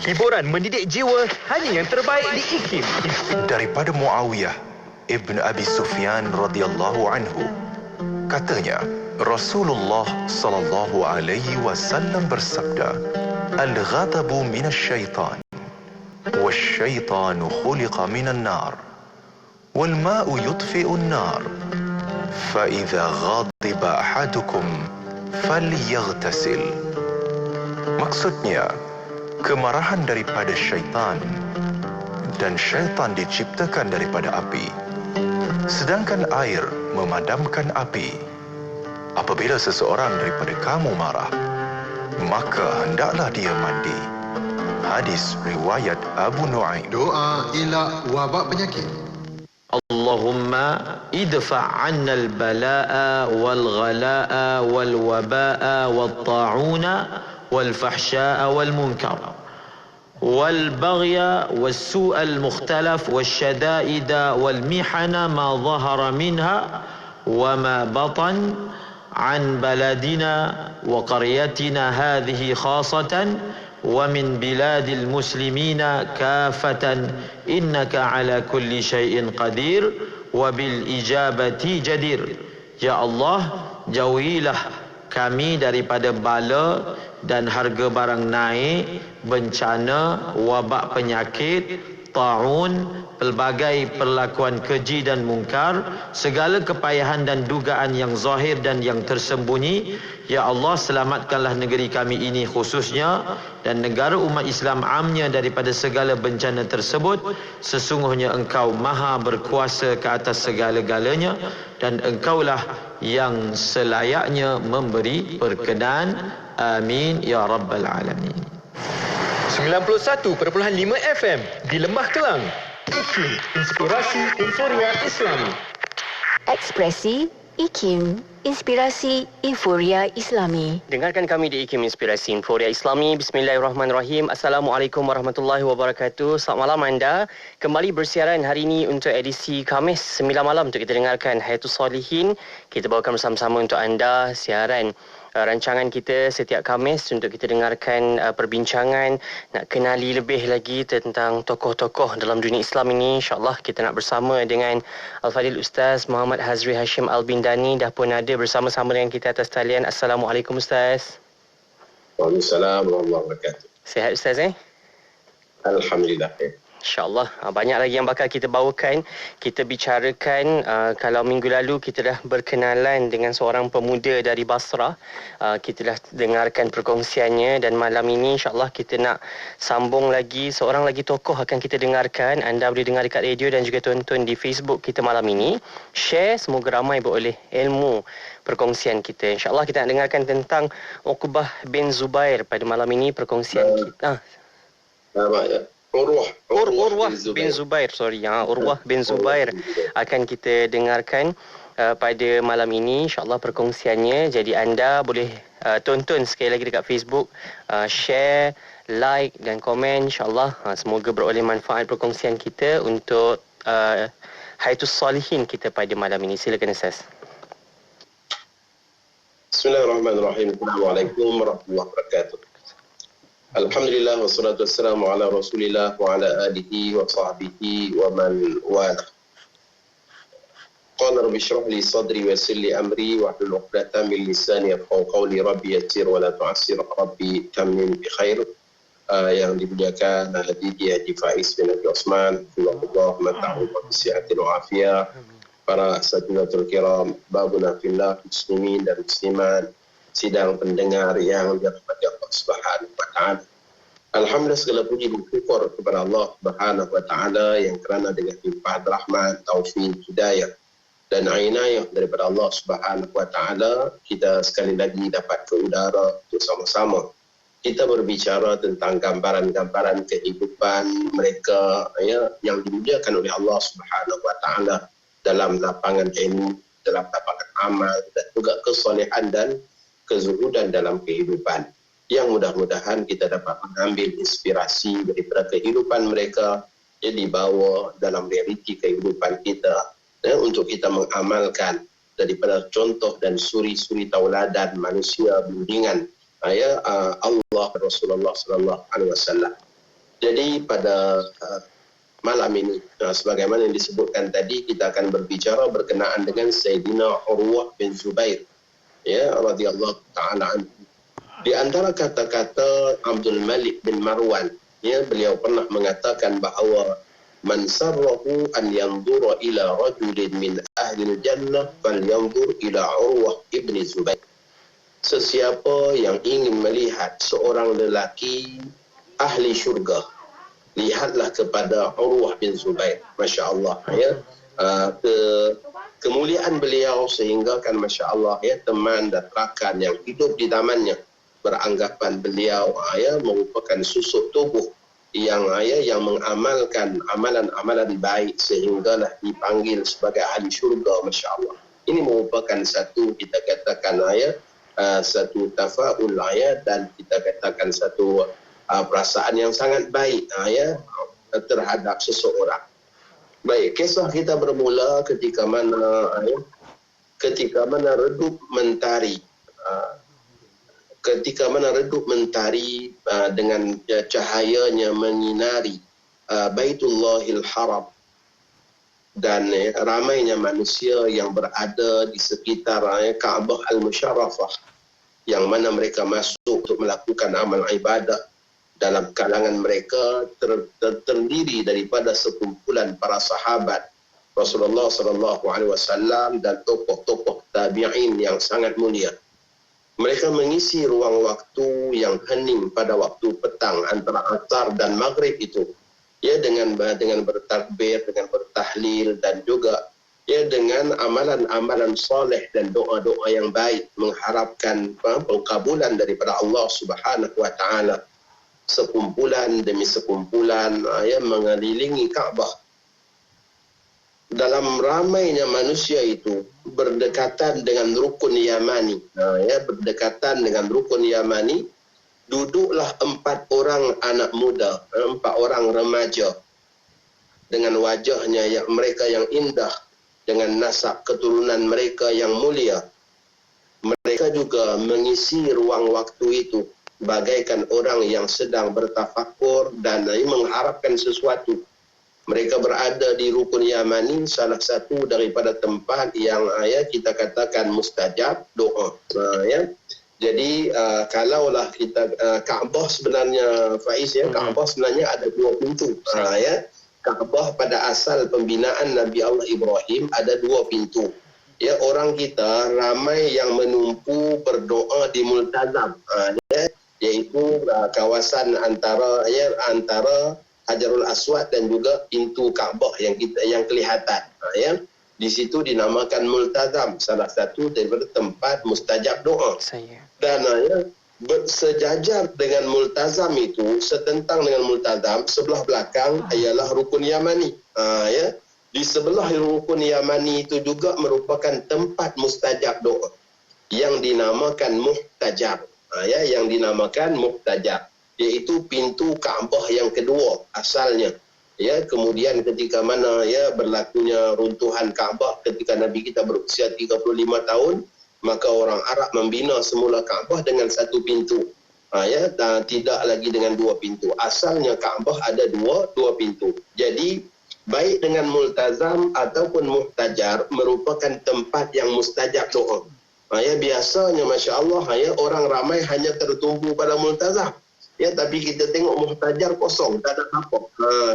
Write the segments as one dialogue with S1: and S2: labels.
S1: Hiburan mendidik jiwa hanya yang terbaik di IKIM.
S2: Daripada Muawiyah Ibn Abi Sufyan radhiyallahu anhu, katanya Rasulullah sallallahu alaihi wasallam bersabda, "Al-ghadabu minasyaitan, wasyaitanu khuliqa minan nar, wal ma'u yutfi'un nar, fa idza ghadiba ahadukum falyaghtasil." Maksudnya, kemarahan daripada syaitan, dan syaitan diciptakan daripada api, sedangkan air memadamkan api. Apabila seseorang daripada kamu marah, maka hendaklah dia mandi. Hadis riwayat Abu Nu'aim.
S3: Doa elak wabak penyakit.
S4: Allahumma idfa' 'anna al-bala'a wal-ghala'a wal-waba'a wat-ta'una wal-fahsya'a wal-munkar والبغي والسوء المختلف والشدائد والمحن ما ظهر منها وما بطن عن بلدنا وقريتنا هذه خاصة ومن بلاد المسلمين كافة إنك على كل شيء قدير وبالإجابة جدير. Ya Allah, jauhilah kami daripada bala dan harga barang naik, bencana, wabak penyakit, ta'un, pelbagai perlakuan keji dan mungkar, segala kepayahan dan dugaan yang zahir dan yang tersembunyi. Ya Allah, selamatkanlah negeri kami ini khususnya dan negara umat Islam amnya daripada segala bencana tersebut. Sesungguhnya Engkau maha berkuasa ke atas segala-galanya dan Engkaulah yang selayaknya memberi perkenan. Amin ya rabbal alamin.
S1: 91.5 FM di Lembah Kelang. IKIM, Inspirasi Inforia Islami.
S5: Ekspresi IKIM, Inspirasi Inforia Islami.
S6: Dengarkan kami di IKIM Inspirasi Inforia Islami. Bismillahirrahmanirrahim. Assalamualaikum warahmatullahi wabarakatuh. Selamat malam anda. Kembali bersiaran hari ini untuk edisi Khamis 9 malam untuk kita dengarkan Hayatus Salihin. Kita bawakan bersama-sama untuk anda siaran rancangan kita setiap Khamis untuk kita dengarkan perbincangan, nak kenali lebih lagi tentang tokoh-tokoh dalam dunia Islam ini. InsyaAllah kita nak bersama dengan Al-Fadil Ustaz Muhammad Hazri Hashim Al-Bindani dah pun ada bersama-sama dengan kita atas talian. Assalamualaikum Ustaz.
S7: Waalaikumsalam warahmatullahi wabarakatuh.
S6: Sihat Ustaz
S7: Alhamdulillah.
S6: InsyaAllah. Banyak lagi yang bakal kita bawakan. Kita bicarakan, kalau minggu lalu kita dah berkenalan dengan seorang pemuda dari Basrah. Kita dah dengarkan perkongsiannya dan malam ini insyaAllah kita nak sambung lagi. Seorang lagi tokoh akan kita dengarkan. Anda boleh dengar dekat radio dan juga tonton di Facebook kita malam ini. Share, semoga ramai beroleh ilmu perkongsian kita. InsyaAllah kita nak dengarkan tentang Uqbah bin Zubair pada malam ini. Perkongsian kita. Urwah bin Zubair, Urwah bin Zubair akan kita dengarkan pada malam ini insyaAllah perkongsiannya. Jadi anda boleh tonton sekali lagi dekat Facebook, share, like dan komen insyaAllah. Semoga beroleh manfaat perkongsian kita untuk Hayatus Salihin kita pada malam ini. Silakan Ustaz.
S7: Bismillahirrahmanirrahim. Assalamualaikum warahmatullahi wabarakatuh. Alhamdulillah wassalatu wassalamu ala Rasulillah wa ala alihi wa sahbihi wa man wala. Qala rabbi shrah li sadri wa yassir li amri wa hlul 'uqdatam min lisani yafqahu qawli. Rabbi yassir wa la tu'assir, rabbi tammim bi khair. Yang dimuliakan Haji Faiz bin Abi Osman, Allah matahu wa bisihatin wa afiyah. Para sahabatul kiram, babuna fillah, muslimin dan muslimat, sidang pendengar yang dirahmati Allah Subhanahu wa taala. Alhamdulillah, segala puji dan syukur kepada Allah Subhanahu wa taala yang kerana dengan limpahan rahmat, taufik, hidayah dan inayah daripada Allah Subhanahu wa taala, kita sekali lagi dapat ke udara untuk sama-sama kita berbicara tentang gambaran-gambaran kehidupan mereka yang dimuliakan oleh Allah Subhanahu wa taala dalam lapangan ilmu, dalam lapangan amal dan juga kesolehan dan kezuhudan dalam kehidupan, yang mudah-mudahan kita dapat mengambil inspirasi daripada kehidupan mereka yang dibawa dalam realiti kehidupan kita untuk kita mengamalkan daripada contoh dan suri-suri tauladan manusia bimbingan Allah Rasulullah sallallahu alaihi wasallam. Jadi pada malam ini, sebagaimana yang disebutkan tadi, kita akan berbicara berkenaan dengan Sayyidina Urwah bin Zubair, ya, radhiyallahu ta'ala anhu. Di antara kata-kata Abdul Malik bin Marwan, ya, beliau pernah mengatakan bahawa man sarrahu an yanzura ila rajulin min ahli jannah falyanzur ila Urwah ibn Zubair. Sesiapa yang ingin melihat seorang lelaki ahli syurga, lihatlah kepada Urwah bin Zubair. Masya Allah, ya. Kemuliaan beliau sehingga kan Masya Allah, ya, teman dan rakan yang hidup di tamannya beranggapan beliau, ya, merupakan susuk tubuh yang mengamalkan amalan-amalan baik sehinggalah dipanggil sebagai ahli syurga. Masya Allah. Ini merupakan satu, kita katakan, ya, satu tafaul, ya, dan kita katakan satu perasaan yang sangat baik, ya, terhadap seseorang. Baik, kisah kita bermula ketika mana redup mentari, dengan cahayanya menyinari Baitullahil Haram, dan ramainya manusia yang berada di sekitar Kaabah Al-Musharrafah, yang mana mereka masuk untuk melakukan amal ibadah. Dalam kalangan mereka terdiri daripada sekumpulan para sahabat Rasulullah SAW dan tokoh-tokoh tabi'in yang sangat mulia. Mereka mengisi ruang waktu yang hening pada waktu petang antara asar dan maghrib itu, ya, dengan bertakbir, dengan bertahlil, dan juga, ya, dengan amalan-amalan soleh dan doa-doa yang baik, mengharapkan pengkabulan daripada Allah Subhanahu wa Ta'ala. Sekumpulan demi sekumpulan, ya, mengelilingi Kaabah. Dalam ramainya manusia itu berdekatan dengan rukun Yamani, berdekatan dengan rukun Yamani, duduklah 4 orang anak muda, 4 orang remaja dengan wajahnya mereka yang indah, dengan nasab keturunan mereka yang mulia. Mereka juga mengisi ruang waktu itu bagaikan orang yang sedang bertafakur dan mengharapkan sesuatu. Mereka berada di rukun Yamani, salah satu daripada tempat yang, ya, kita katakan mustajab doa. Ya. Jadi kalaulah kita Kaabah sebenarnya, Faiz, ya, Kaabah sebenarnya ada 2 pintu. Ya. Kaabah pada asal pembinaan Nabi Allah Ibrahim ada 2 pintu. Ya, orang kita ramai yang menumpu berdoa di Multazam, ya, iaitu kawasan antara Hajarul Aswad dan juga pintu Kaabah yang kelihatan, ya. Di situ dinamakan Multazam, salah satu daripada tempat mustajab doa. Dan, ya, sejajar dengan Multazam itu, setentang dengan Multazam, sebelah belakang ialah rukun Yamani. Ya. Di sebelah rukun Yamani itu juga merupakan tempat mustajab doa yang dinamakan Muhtajar. Ya, yang dinamakan Muhtajar, iaitu pintu Kaabah yang kedua asalnya. Ya, kemudian ketika mana, ya, berlakunya runtuhan Kaabah ketika Nabi kita berusia 35 tahun, maka orang Arab membina semula Kaabah dengan 1 pintu. Ya, dan tidak lagi dengan 2 pintu. Asalnya Kaabah ada dua pintu. Jadi baik dengan Multazam ataupun Muhtajar merupakan tempat yang mustajab doa. Ya, biasanya Masya Allah, ya, orang ramai hanya tertumpu pada Multazam. Ya, tapi kita tengok Muhtajar kosong, tak ada apa.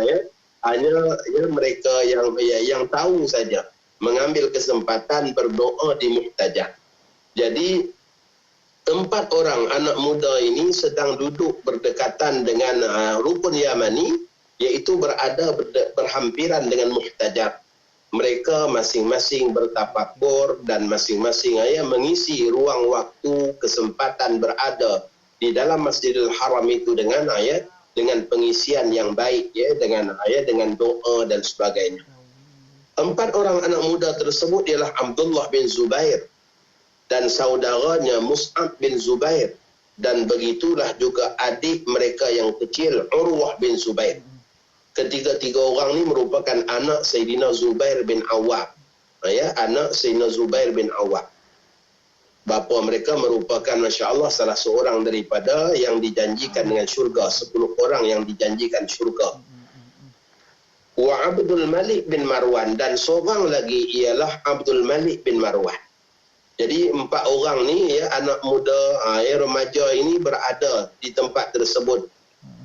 S7: Ya, hanya, ya, mereka yang tahu saja mengambil kesempatan berdoa di Muhtajar. Jadi 4 orang anak muda ini sedang duduk berdekatan dengan rukun Yamani, iaitu berada berhampiran dengan Muhtajar. Mereka masing-masing bertafakur dan masing-masing, ya, mengisi ruang waktu kesempatan berada di dalam Masjidil Haram itu dengan, ya, dengan pengisian yang baik, ya, dengan doa dan sebagainya. 4 orang anak muda tersebut ialah Abdullah bin Zubair dan saudaranya Mus'ab bin Zubair, dan begitulah juga adik mereka yang kecil Urwah bin Zubair. Ketiga-tiga orang ini merupakan anak Sayyidina Zubair bin Awwam. Ya, anak Sayyidina Zubair bin Awwam. bapa mereka merupakan Masya Allah salah seorang daripada yang dijanjikan dengan syurga, 10 orang yang dijanjikan syurga. Wa Abdul Malik bin Marwan, dan seorang lagi ialah Abdul Malik bin Marwan. Jadi 4 orang ni ya, anak muda, remaja ini berada di tempat tersebut.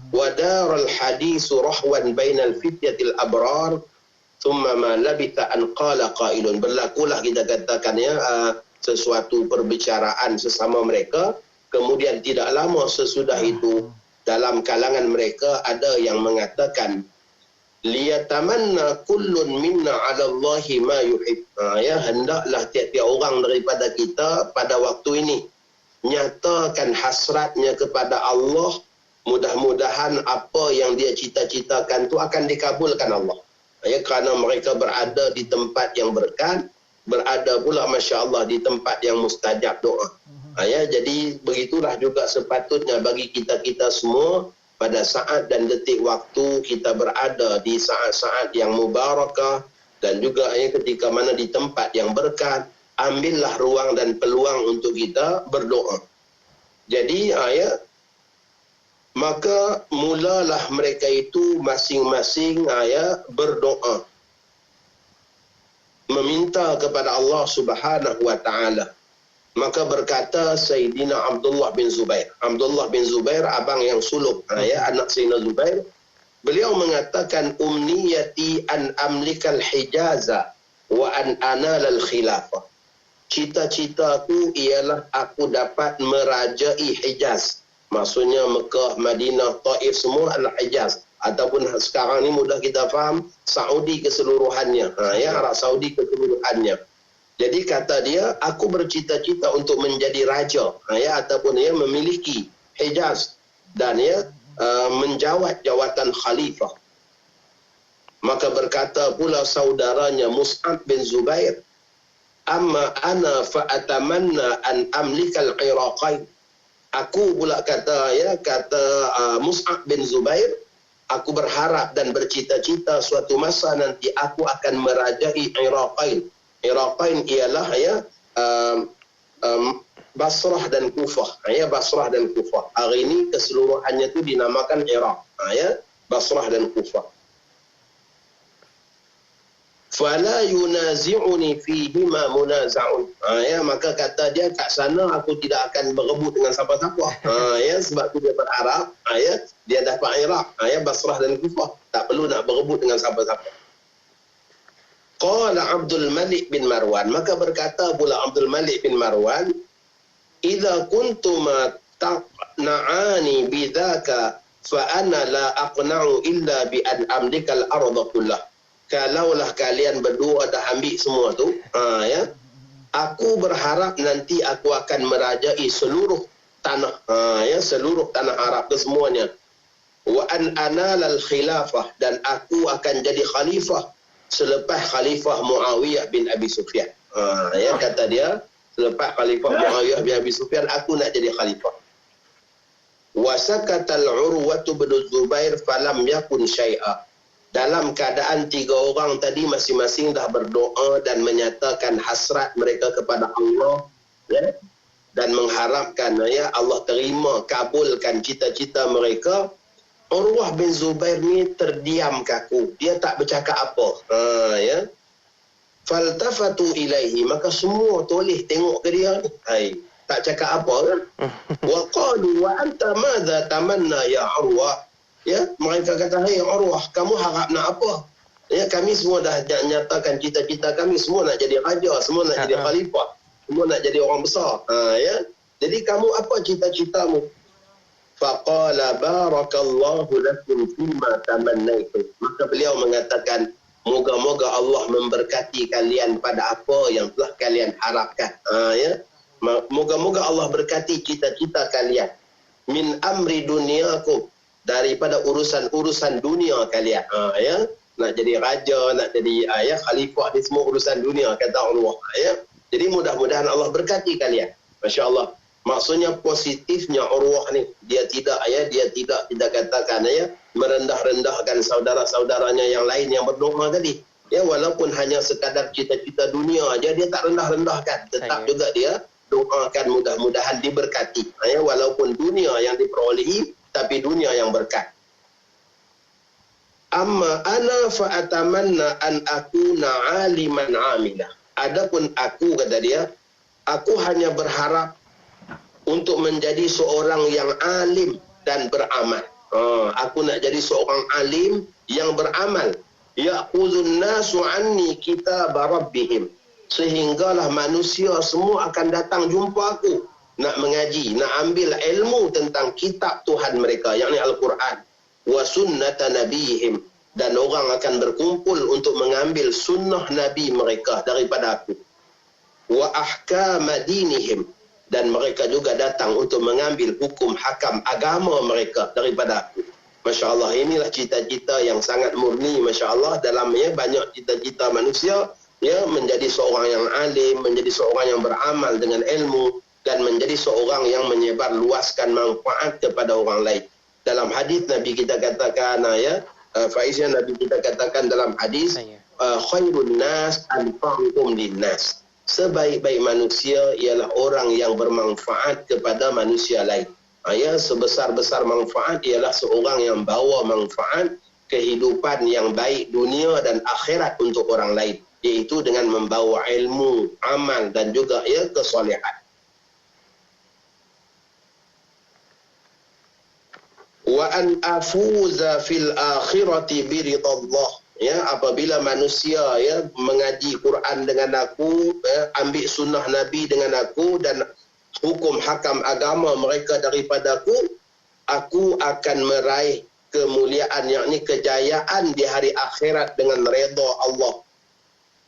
S7: Wa daral hadisu rahwan bainal fityatil abrar thumma ma labitha an qala qailun. Berlakulah kita katakan ya, sesuatu perbicaraan sesama mereka, kemudian tidak lama sesudah itu dalam kalangan mereka ada yang mengatakan liyatamanna kullun minna 'ala Allahi ma yuhib. Ya, hendaklah tiap-tiap orang daripada kita pada waktu ini nyatakan hasratnya kepada Allah, mudah-mudahan apa yang dia cita-citakan tu akan dikabulkan Allah. Ya, kerana mereka berada di tempat yang berkat, berada pula Masya Allah di tempat yang mustajab doa. Ya, jadi begitulah juga sepatutnya bagi kita-kita semua pada saat dan detik waktu kita berada di saat-saat yang mubarakah, dan juga ketika mana di tempat yang berkat, ambillah ruang dan peluang untuk kita berdoa. Jadi maka mulalah mereka itu masing-masing berdoa, meminta kepada Allah Subhanahu wa taala. Maka berkata Sayyidina Abdullah bin Zubair. Abdullah bin Zubair abang yang sulung, anak Sayyidina Zubair. Beliau mengatakan umniyati an amlikal hijaza wa an anal al khilafah. Cita-citaku ialah aku dapat merajai Hijaz. Maksudnya Mekah, Madinah, Taif semua adalah Hijaz. Ataupun sekarang ni mudah kita faham, Saudi keseluruhannya. Arab Saudi keseluruhannya. Jadi kata dia, aku bercita-cita untuk menjadi raja, ataupun memiliki Hijaz, dan menjawat jawatan khalifah. Maka berkata pula saudaranya Mus'ab bin Zubair, amma ana fa'atamanna an amlikal Iraqain. Aku pula kata Mus'ab bin Zubair, aku berharap dan bercita-cita suatu masa nanti aku akan merajai Iraqain. Iraqain ialah Basrah dan Kufah. Basrah dan Kufah. Hari ini keseluruhannya itu dinamakan Iraq. Basrah dan Kufah. Fala yunazi'uni fihima munaza'un. Maka kata dia, kat sana aku tidak akan berebut dengan siapa-siapa. Sebab tu dia berharap dia dapat Iraq, Basrah dan Kufah. Tak perlu nak berebut dengan siapa-siapa. Qala Abdul Malik bin Marwan, maka berkata pula Abdul Malik bin Marwan, idza kuntuma taqna'ani bidzaka fa ana la aqna'u illa bi an amlikal arda kullah. Kalaulah kalian berdua dah ambil semua tu, aku berharap nanti aku akan merajai seluruh tanah, seluruh tanah Arab kesemuanya. Wa an anal al khilafah, dan aku akan jadi khalifah selepas Khalifah Muawiyah bin Abi Sufyan. Kata dia, selepas Khalifah Muawiyah bin Abi Sufyan, aku nak jadi khalifah. Wa sakatal Urwatu bin Zubair falam yakun syai'a. Dalam keadaan 3 orang tadi masing-masing dah berdoa dan menyatakan hasrat mereka kepada Allah, dan mengharapkan Allah terima, kabulkan cita-cita mereka. Urwah bin Zubair ni terdiam kaku. Dia tak bercakap apa. Faltafatu ilaihi, maka semua toleh tengok ke dia. Tak cakap apa kan. Wa qalu wa anta madza tamanna ya Urwah. Mereka kata, hey Urwah, kamu harap nak apa? Kami semua dah nyatakan cita-cita kami, semua nak jadi raja, semua nak jadi khalifah, semua nak jadi orang besar. Jadi kamu apa cita-citamu? Faqala barakallahu lakum fima tamannaitum. Maka beliau mengatakan, moga-moga Allah memberkati kalian pada apa yang telah kalian harapkan. Moga-moga Allah berkati cita-cita kalian. Min amri dunyakum, daripada urusan-urusan dunia kalian. Nak jadi raja, nak jadi khalifah, ni semua urusan dunia, kata Allah. Jadi mudah-mudahan Allah berkati kalian. Masya Allah. Maksudnya positifnya Urwah ni, dia tidak kita katakan merendah-rendahkan saudara-saudaranya yang lain yang berdoa tadi. Walaupun hanya sekadar cita-cita dunia aja, dia tak rendah-rendahkan. Tetap juga dia doakan mudah-mudahan diberkati. Ya, walaupun dunia yang diperolehi, tapi dunia yang berkat. Amma ana fa'atamanna an akuna aliman amila. Adapun aku, kata dia, aku hanya berharap untuk menjadi seorang yang alim dan beramal. Aku nak jadi seorang alim yang beramal. Ya'khudhun nasu anni kitab rabbihim. Sehinggalah manusia semua akan datang jumpa aku. Nak mengaji, nak ambil ilmu tentang kitab Tuhan mereka, yakni Al-Quran. Wa sunnata nabihim. Dan orang akan berkumpul untuk mengambil sunnah Nabi mereka daripada aku. Wa ahkama dinihim. Dan mereka juga datang untuk mengambil hukum hakam agama mereka daripada aku. Masya Allah, inilah cita-cita yang sangat murni, Masya Allah. Dalamnya banyak cita-cita manusia, ya, menjadi seorang yang alim, menjadi seorang yang beramal dengan ilmu, dan menjadi seorang yang menyebar luaskan manfaat kepada orang lain. Dalam hadis Nabi kita katakan, ya, Faiznya Nabi kita katakan dalam hadis, khairun nas anfa'uhum linnas. Sebaik-baik manusia ialah orang yang bermanfaat kepada manusia lain. Ya, sebesar-besar manfaat ialah seorang yang bawa manfaat kehidupan yang baik dunia dan akhirat untuk orang lain, iaitu dengan membawa ilmu, amal dan juga, ya, kesolehan. Wa an afuza fil akhirati biridallah. Ya, apabila manusia, ya, mengaji Quran dengan aku, ya, ambil sunnah Nabi dengan aku, dan hukum hakam agama mereka daripada aku akan meraih kemuliaan, yakni kejayaan di hari akhirat dengan redha Allah.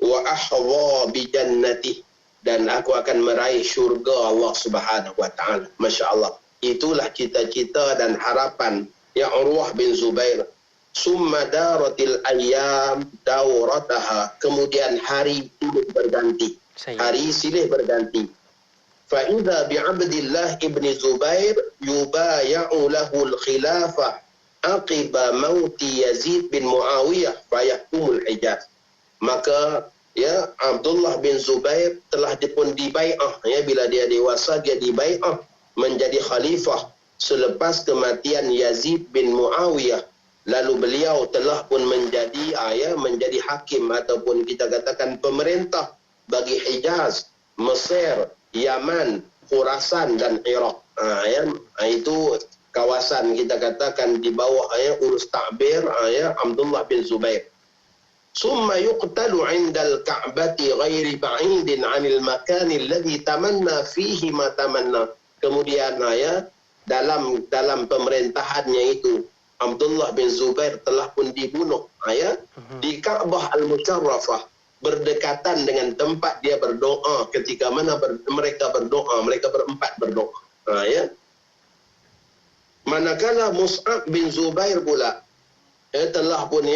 S7: Wa ahwa bi jannati. Dan aku akan meraih syurga Allah Subhanahu wa taala. Masya Allah. Itulah cita-cita dan harapan ya Urwah bin Zubair. Summa daratil ayyam dawrataha. Kemudian hari silih berganti. Hari silih berganti. Fa idza bi Abdillah ibn Zubair yubay'u lahu al-khilafah aqiba mauti Yazid bin Muawiyah fa yahkumul Hijaz. Maka, ya, Abdullah bin Zubair telah pun dibai'ah, ya, bila dia dewasa dia dibai'ah menjadi khalifah selepas kematian Yazid bin Muawiyah. Lalu beliau telah pun menjadi menjadi hakim ataupun kita katakan pemerintah bagi Hijaz, Mesir, Yaman, Khurasan dan Iraq. Itu kawasan kita katakan di bawah urus takbir Abdullah bin Zubair. Summa yuqtalu 'indal Ka'bati ghairi ba'idin 'anil makani alladhi tamanna fihi ma tamanna. Kemudian, dalam pemerintahannya itu Abdullah bin Zubair telah pun dibunuh, di Ka'bah Al-Musharrafah, berdekatan dengan tempat dia berdoa ketika mana mereka berdoa, mereka berempat berdoa. Manakala Mus'ab bin Zubair pula telah pun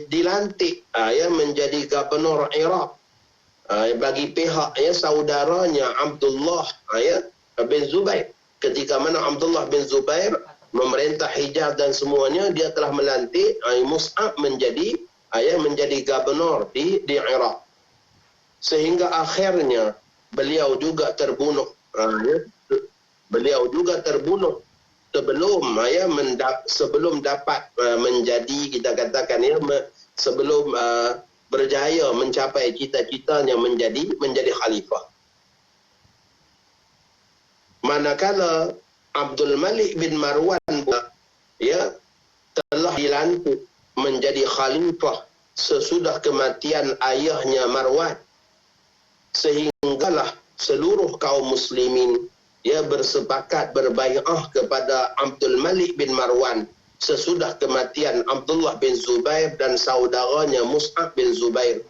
S7: dilantik menjadi gubernur Iraq bagi pihak saudaranya Abdullah bin Zubair. Ketika mana Abdullah bin Zubair memerintah Hijaz dan semuanya, dia telah melantik Mus'ab menjadi gubernur di Iraq. Sehingga akhirnya beliau juga terbunuh. Beliau juga terbunuh sebelum dapat menjadi, kita katakan, sebelum berjaya mencapai cita-citanya menjadi khalifah. Manakala Abdul Malik bin Marwan telah dilantik menjadi khalifah sesudah kematian ayahnya Marwan, sehinggalah seluruh kaum muslimin bersepakat berbai'ah kepada Abdul Malik bin Marwan sesudah kematian Abdullah bin Zubair dan saudaranya Mus'ab bin Zubair.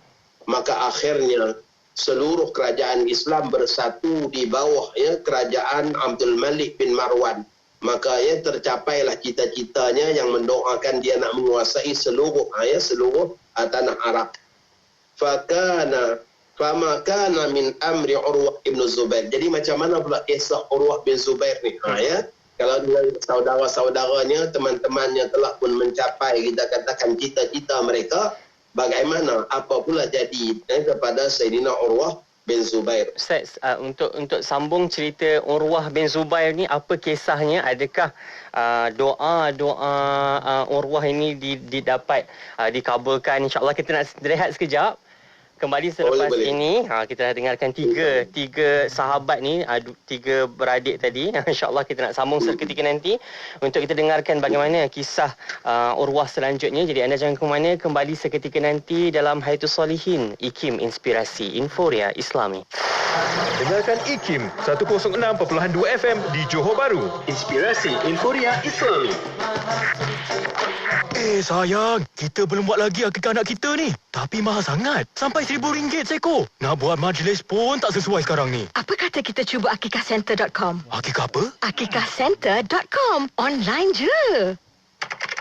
S7: Maka akhirnya seluruh kerajaan Islam bersatu di bawah kerajaan Abdul Malik bin Marwan. Maka tercapailah cita-citanya yang mendoakan dia nak menguasai seluruh tanah Arab. Fama kana min amri Urwah bin Zubair. Jadi macam mana pula kisah Urwah bin Zubair ni? Kalau saudara-saudaranya, teman-temannya telah pun mencapai, kita katakan, cita-cita mereka, bagaimana, apa pula jadi kepada Sayyidina Urwah bin Zubair.
S6: Ustaz, untuk sambung cerita Urwah bin Zubair ni, apa kisahnya? Adakah doa Urwah ini didapat dikabulkan? InsyaAllah kita nak rehat sekejap. Kembali selepas ini, kita dah dengarkan tiga sahabat ni, tiga beradik tadi. InsyaAllah kita nak sambung seketika nanti untuk kita dengarkan bagaimana kisah Urwah selanjutnya. Jadi anda jangan ke mana, kembali seketika nanti dalam Hayatus Solihin, IKIM Inspirasi Inforia Islami.
S1: Dengarkan IKIM 106.2 FM di Johor Bahru. Inspirasi Inforia Islami.
S8: Sayang, kita belum buat lagi akikah anak kita ni. Tapi mahal sangat. Sampai RM1,000 seekor. Nak buat majlis pun tak sesuai sekarang ni.
S9: Apa kata kita cuba akikahcenter.com?
S8: Akikah apa?
S9: Akikahcenter.com. Online je.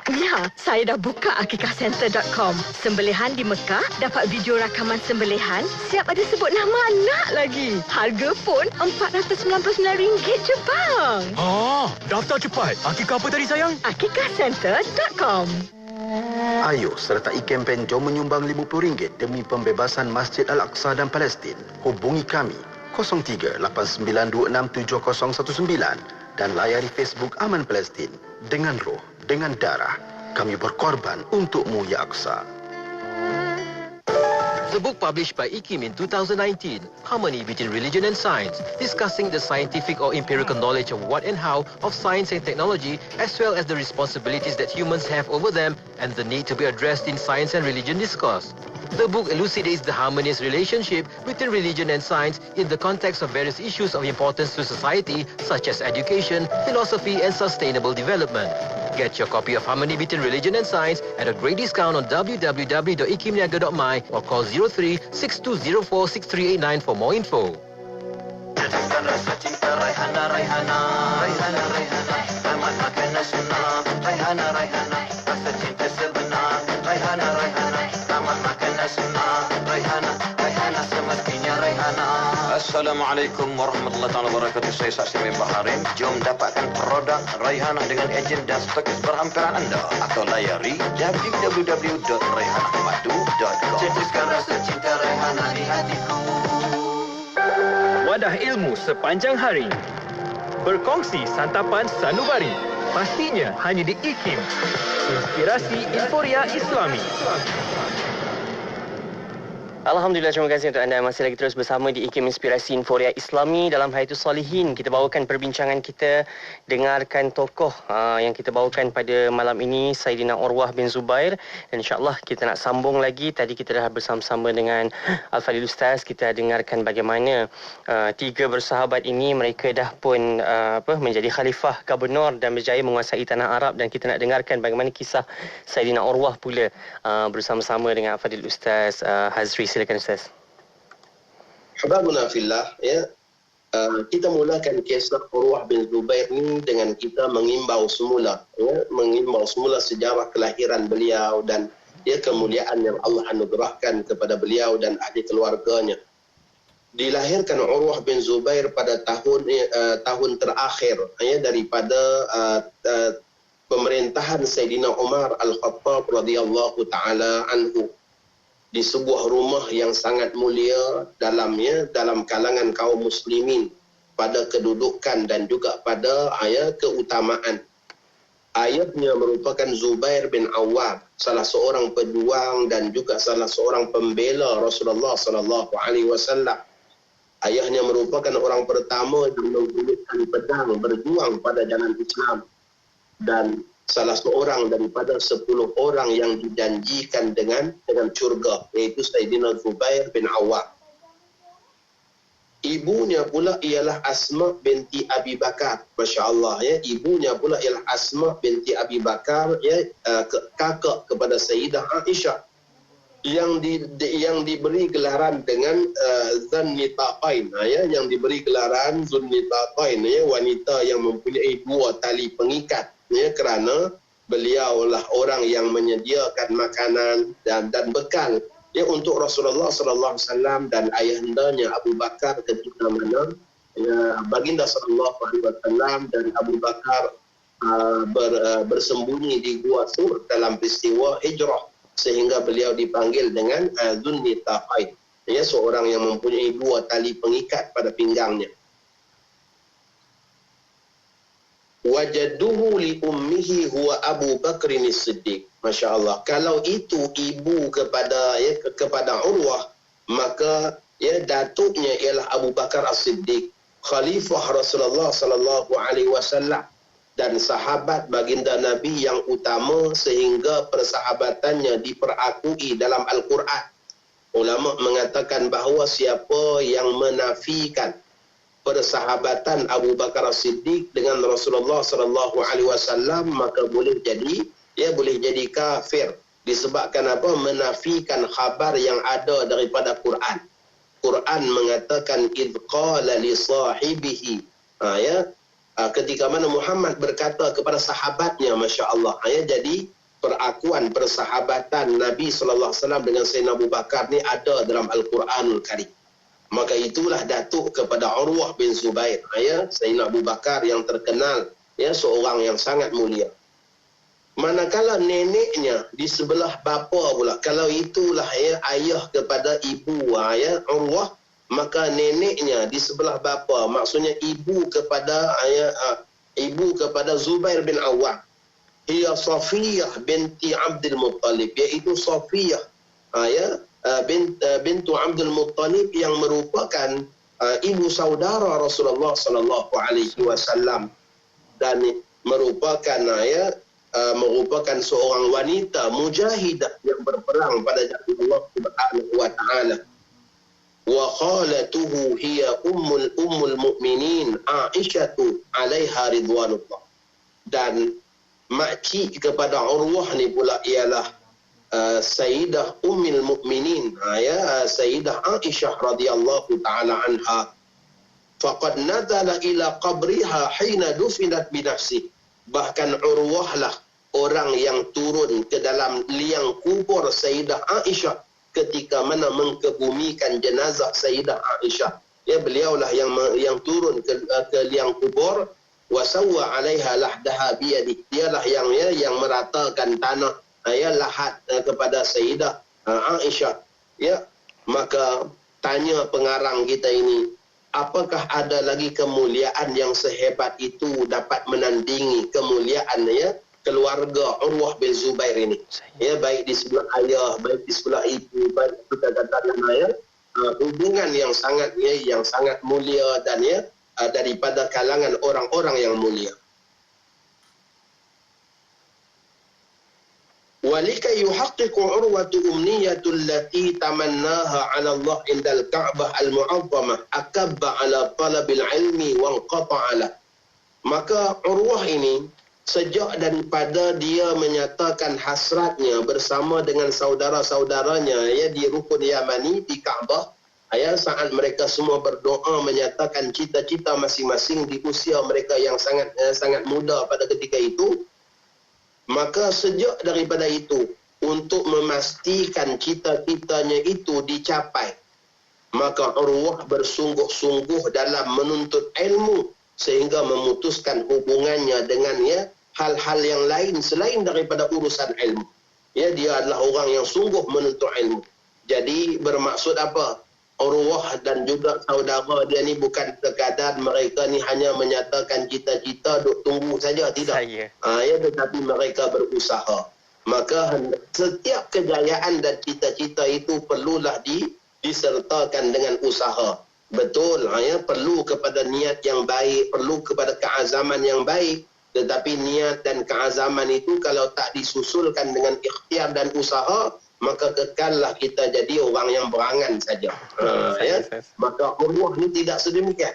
S9: Ya, saya dah buka akikahcenter.com. Sembelihan di Mekah, dapat video rakaman sembelihan, siap ada sebut nama anak lagi. Harga pun RM499 je bang.
S8: Daftar cepat. Akikah apa tadi sayang?
S9: Akikahcenter.com.
S10: Ayo sertai kempen Jom Menyumbang RM50 demi pembebasan Masjid Al-Aqsa dan Palestin. Hubungi kami 0389267019 dan layari Facebook Aman Palestin. Dengan roh, dengan darah, kami berkorban untukmu ya Aqsa.
S11: The book published by IKIM in 2019, Harmony Between Religion and Science, discussing the scientific or empirical knowledge of what and how of science and technology, as well as the responsibilities that humans have over them and the need to be addressed in science and religion discourse. The book elucidates the harmonious relationship between religion and science in the context of various issues of importance to society, such as education, philosophy, and sustainable development. Get your copy of Harmony Between Religion and Science at a great discount on www.ikimniaga.my or call 03-6204-6389 for more info.
S12: Assalamualaikum warahmatullahi wabarakatuh. Saya Saksi Min Baharim. Jom dapatkan produk Raihana dengan ejen dan stokis berhampiran anda atau layari www.raihanamadu.com. Cetuskan rasa cinta Raihana di hatiku.
S1: Wadah ilmu sepanjang hari. Berkongsi santapan sanubari. Pastinya hanya di IKIM. Inspirasi Inforia Islami.
S6: Alhamdulillah, terima kasih untuk anda masih lagi terus bersama di IKIM Inspirasi Inforia Islami dalam Hayatus Solihin. Kita bawakan perbincangan kita, dengarkan tokoh yang kita bawakan pada malam ini, Saidina Urwah bin Zubair. Dan insyaAllah kita nak sambung lagi. Tadi kita dah bersama-sama dengan Al-Fadhil Ustaz. Kita dengarkan bagaimana tiga bersahabat ini, mereka dah pun menjadi khalifah gubernur dan berjaya menguasai tanah Arab. Dan kita nak dengarkan bagaimana kisah Saidina Urwah pula bersama-sama dengan Al-Fadhil Ustaz Hazri. Silakan Ustaz.
S7: Hababuna fillah, ya. Kita mulakan kisah Urwah bin Zubair ni dengan kita mengimbau semula, ya, mengimbau semula sejarah kelahiran beliau dan kemuliaan yang Allah anugerahkan kepada beliau dan ahli keluarganya. Dilahirkan Urwah bin Zubair pada tahun terakhir, ya, daripada pemerintahan Sayyidina Umar Al-Khattab radhiyallahu taala anhu, di sebuah rumah yang sangat mulia dalam kalangan kaum muslimin pada kedudukan dan juga pada keutamaan. Ayahnya merupakan Zubair bin Awwam, salah seorang pejuang dan juga salah seorang pembela Rasulullah sallallahu alaihi wasallam. Ayahnya merupakan orang pertama yang menggunakan pedang berjuang pada jalan Islam dan salah seorang daripada 10 orang yang dijanjikan dengan syurga, iaitu Sayyidina Zubair bin Awwam. Ibunya pula ialah Asma binti Abi Bakar. Masya Allah, ya. Ibunya pula ialah Asma binti Abi Bakar, ya, kakak kepada Sayyidah Aisyah, yang diberi gelaran dengan Zunnitaqain, ya, yang diberi gelaran Zunnitaqain, ya, wanita yang mempunyai 2 tali pengikat. Ya, kerana beliau lah orang yang menyediakan makanan dan bekal, ya, untuk Rasulullah sallallahu alaihi wasallam dan ayahandanya Abu Bakar ketika mana, ya, baginda sallallahu alaihi wasallam dan Abu Bakar bersembunyi di Gua Sur dalam peristiwa hijrah, sehingga beliau dipanggil dengan Zunnitaqain. Ya, seorang yang mempunyai 2 tali pengikat pada pinggangnya. Wajaduhu li ummihi huwa Abu Bakrin As-Siddiq. Masya Allah. Kalau itu ibu kepada Urwah, maka datuknya ialah Abu Bakar As-Siddiq, khalifah Rasulullah sallallahu alaihi wasallam dan sahabat baginda Nabi yang utama, sehingga persahabatannya diperakui dalam Al-Quran. Ulama mengatakan bahawa siapa yang menafikan persahabatan Abu Bakar As-Siddiq dengan Rasulullah sallallahu alaihi wasallam, maka boleh jadi kafir. Disebabkan apa? Menafikan khabar yang ada daripada Quran. Quran mengatakan idh qala li sahibihi, ketika mana Muhammad berkata kepada sahabatnya, masya-Allah. Jadi perakuan persahabatan Nabi sallallahu alaihi wasallam dengan Sayyidina Abu Bakar ni ada dalam Al-Quranul Karim. Maka itulah datuk kepada Urwah bin Zubair, Sayyidina Abu Bakar yang terkenal, seorang yang sangat mulia. Manakala neneknya di sebelah bapa pula, kalau itulah ayah kepada ibu Urwah, maka neneknya di sebelah bapa, maksudnya ibu kepada Zubair bin Awwam, hiya Safiyah binti Abdul Muttalib, iaitu Safiyah bintu Abdul Muttalib yang merupakan ibu saudara Rasulullah sallallahu alaihi wasallam dan merupakan seorang wanita mujahidah yang berperang pada jalan Allah Subhanahu wa taala. Wa khalatuhu hiya ummul mu'minin Aisyah alaiha ridwanullah. Dan makcik kepada Urwah ni pula ialah Sayyidah Ummul Mukminin, Sayyidah Aisyah radhiyallahu taala anha. Faqad nazala ila qabriha hina dufinat bi nafsihi. Bahkan Urwah lah orang yang turun ke dalam liang kubur Sayyidah Aisyah ketika mana mengkebumikan jenazah Sayyidah Aisyah. Beliaulah yang turun ke liang kubur. Wa sawwa 'alaiha lahdaha bi yadihi. Dialah yang meratakan tanah lahat kepada Sayyidah Aisyah. Maka tanya pengarang kita ini, apakah ada lagi kemuliaan yang sehebat itu dapat menandingi kemuliaan keluarga Urwah bin Zubair ini? Baik di sebelah ayah, baik di sebelah ibu, baik kita katakan hubungan yang sangat mulia dan daripada kalangan orang-orang yang mulia. Walikai yuhaqqiqu urwatu umniyatul lati tamannaha 'ala Allah indal Ka'bah al-mu'azzamah akabba 'ala talabil ilmi wa qata'ala. Maka Urwah ini sejak daripada dia menyatakan hasratnya bersama dengan saudara-saudaranya di rukun Yamani di Kaabah, saat mereka semua berdoa menyatakan cita-cita masing-masing di usia mereka yang sangat muda pada ketika itu, maka sejak daripada itu untuk memastikan cita-citanya itu dicapai, maka Urwah bersungguh-sungguh dalam menuntut ilmu sehingga memutuskan hubungannya dengan hal-hal yang lain selain daripada urusan ilmu. Dia adalah orang yang sungguh menuntut ilmu. Jadi bermaksud apa? Urwah dan juga saudara dia ni bukan sekadar mereka ni hanya menyatakan cita-cita duk tunggu saja, tidak. Tetapi mereka berusaha. Maka setiap kejayaan dan cita-cita itu perlulah disertakan dengan usaha. Betul, perlu kepada niat yang baik, perlu kepada keazaman yang baik. Tetapi niat dan keazaman itu kalau tak disusulkan dengan ikhtiar dan usaha, maka kekallah kita jadi orang yang berangan saja. Maka Urwah ni tidak sedemikian.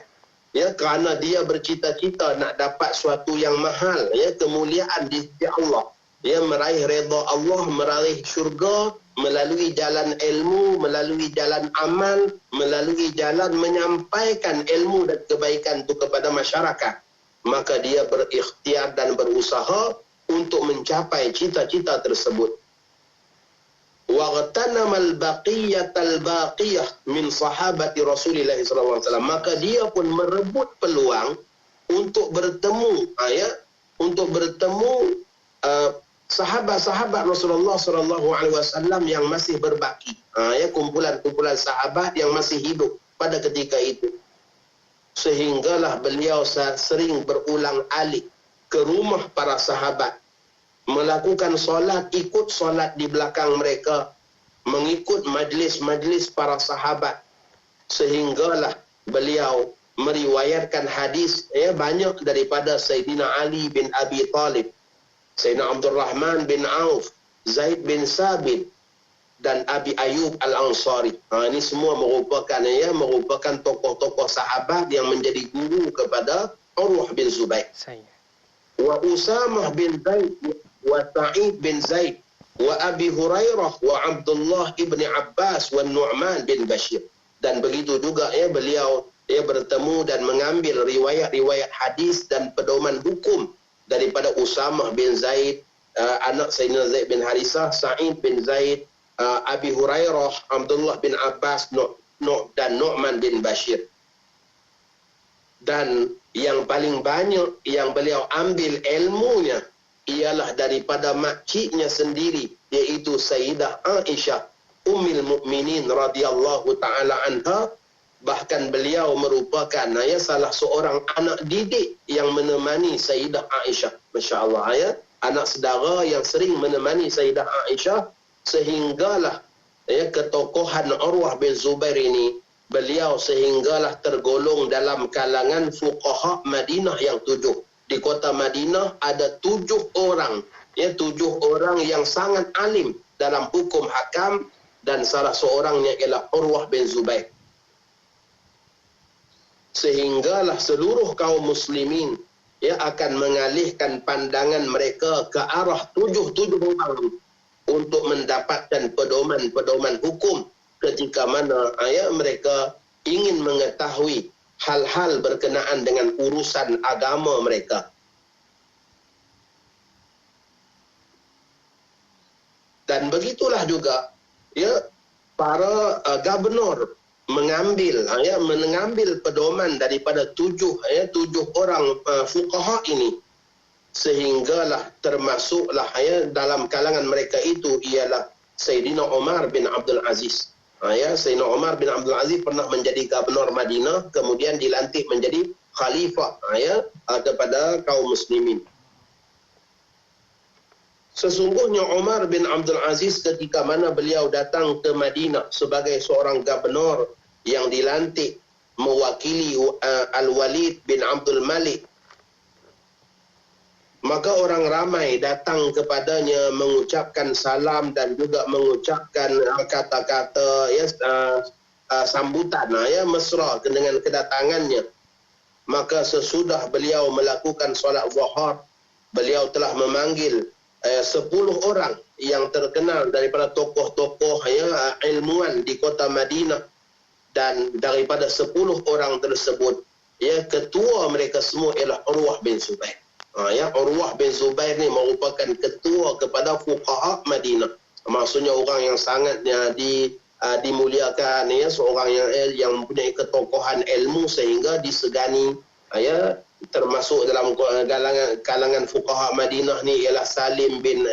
S7: Kerana dia bercita-cita nak dapat suatu yang mahal, kemuliaan di sisi Allah. Meraih redha Allah, meraih syurga melalui jalan ilmu, melalui jalan amal, melalui jalan menyampaikan ilmu dan kebaikan itu kepada masyarakat. Maka dia berikhtiar dan berusaha untuk mencapai cita-cita tersebut. Waghtanamal baqiyatal baqiyah min sahabati Rasulillah sallallahu alaihi wasallam. Maka dia pun merebut peluang untuk bertemu sahabat-sahabat Rasulullah SAW yang masih berbaki. Kumpulan-kumpulan sahabat yang masih hidup pada ketika itu. Sehinggalah beliau sering berulang alik ke rumah para sahabat, melakukan solat, ikut solat di belakang mereka, mengikut majlis-majlis para sahabat. Sehinggalah beliau meriwayatkan hadis banyak daripada Sayyidina Ali bin Abi Talib, Sayyidina Abdul Rahman bin Auf, Zaid bin Sabit dan Abi Ayyub Al-Ansari. Ini semua merupakan tokoh-tokoh sahabat yang menjadi guru kepada Urwah bin Zubair. Wa Usamah bin Zaid wa Sa'id bin Zaid wa Abi Hurairah wa Abdullah ibn Abbas wa Nu'man bin Bashir. Dan begitu juga beliau bertemu dan mengambil riwayat-riwayat hadis dan pedoman hukum daripada Usamah bin Zaid, anak Sayyidina Zaid bin Harisah, Sa'id bin Zaid, Abi Hurairah, Abdullah bin Abbas dan Nu'man bin Bashir. Dan yang paling banyak yang beliau ambil ilmunya ialah daripada makciknya sendiri, iaitu Sayyidah Aisyah Ummul Mukminin radhiyallahu taala anha. Bahkan beliau merupakan salah seorang anak didik yang menemani Sayyidah Aisyah. Masya-Allah, anak saudara yang sering menemani Sayyidah Aisyah. Sehinggalah ketokohan Urwah bin Zubair ini, beliau sehinggalah tergolong dalam kalangan fuqaha Madinah yang 7. Di kota Madinah ada 7 orang, 7 orang yang sangat alim dalam hukum hakam, dan salah seorangnya ialah Urwah bin Zubair. Sehinggalah seluruh kaum muslimin akan mengalihkan pandangan mereka ke arah 7 orang untuk mendapatkan pedoman-pedoman hukum ketika mana mereka ingin mengetahui hal-hal berkenaan dengan urusan agama mereka. Dan begitulah juga para gubernur mengambil pedoman daripada 7 orang fuqaha ini. Sehinggalah termasuklah dalam kalangan mereka itu ialah Sayyidina Umar bin Abdul Aziz. Sayyidina Umar bin Abdul Aziz pernah menjadi gubernur Madinah, kemudian dilantik menjadi khalifah kepada kaum muslimin. Sesungguhnya Umar bin Abdul Aziz ketika mana beliau datang ke Madinah sebagai seorang gubernur yang dilantik mewakili Al-Walid bin Abdul Malik, maka orang ramai datang kepadanya mengucapkan salam dan juga mengucapkan kata-kata sambutan mesra dengan kedatangannya. Maka sesudah beliau melakukan solat zuhur, beliau telah memanggil 10 orang yang terkenal daripada tokoh-tokoh ilmuwan di kota Madinah. Dan daripada 10 orang tersebut, ketua mereka semua ialah Urwah bin Zubair. Urwah bin Zubair ni merupakan ketua kepada fuqaha Madinah. Maksudnya orang yang sangat dimuliakan, seorang yang mempunyai ketokohan ilmu sehingga disegani. Termasuk dalam kalangan fuqaha Madinah ni ialah Salim bin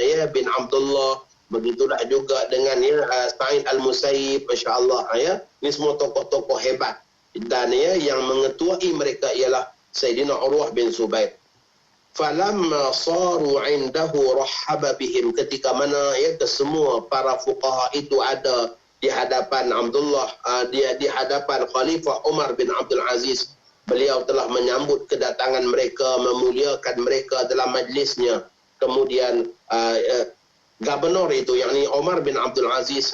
S7: Abdullah. Begitulah juga dengan Sa'id Al-Musayyib, masya-Allah. Ini semua tokoh-tokoh hebat. Dan yang mengetuai mereka ialah Sayyidina Urwah bin Zubair. Falamma saru indahu rahaba bihim, ketika mana kesemua para fuqaha itu ada di hadapan Abdullah, di hadapan Khalifah Umar bin Abdul Aziz, beliau telah menyambut kedatangan mereka, memuliakan mereka dalam majlisnya. Kemudian gubernur itu, yakni Umar bin Abdul Aziz,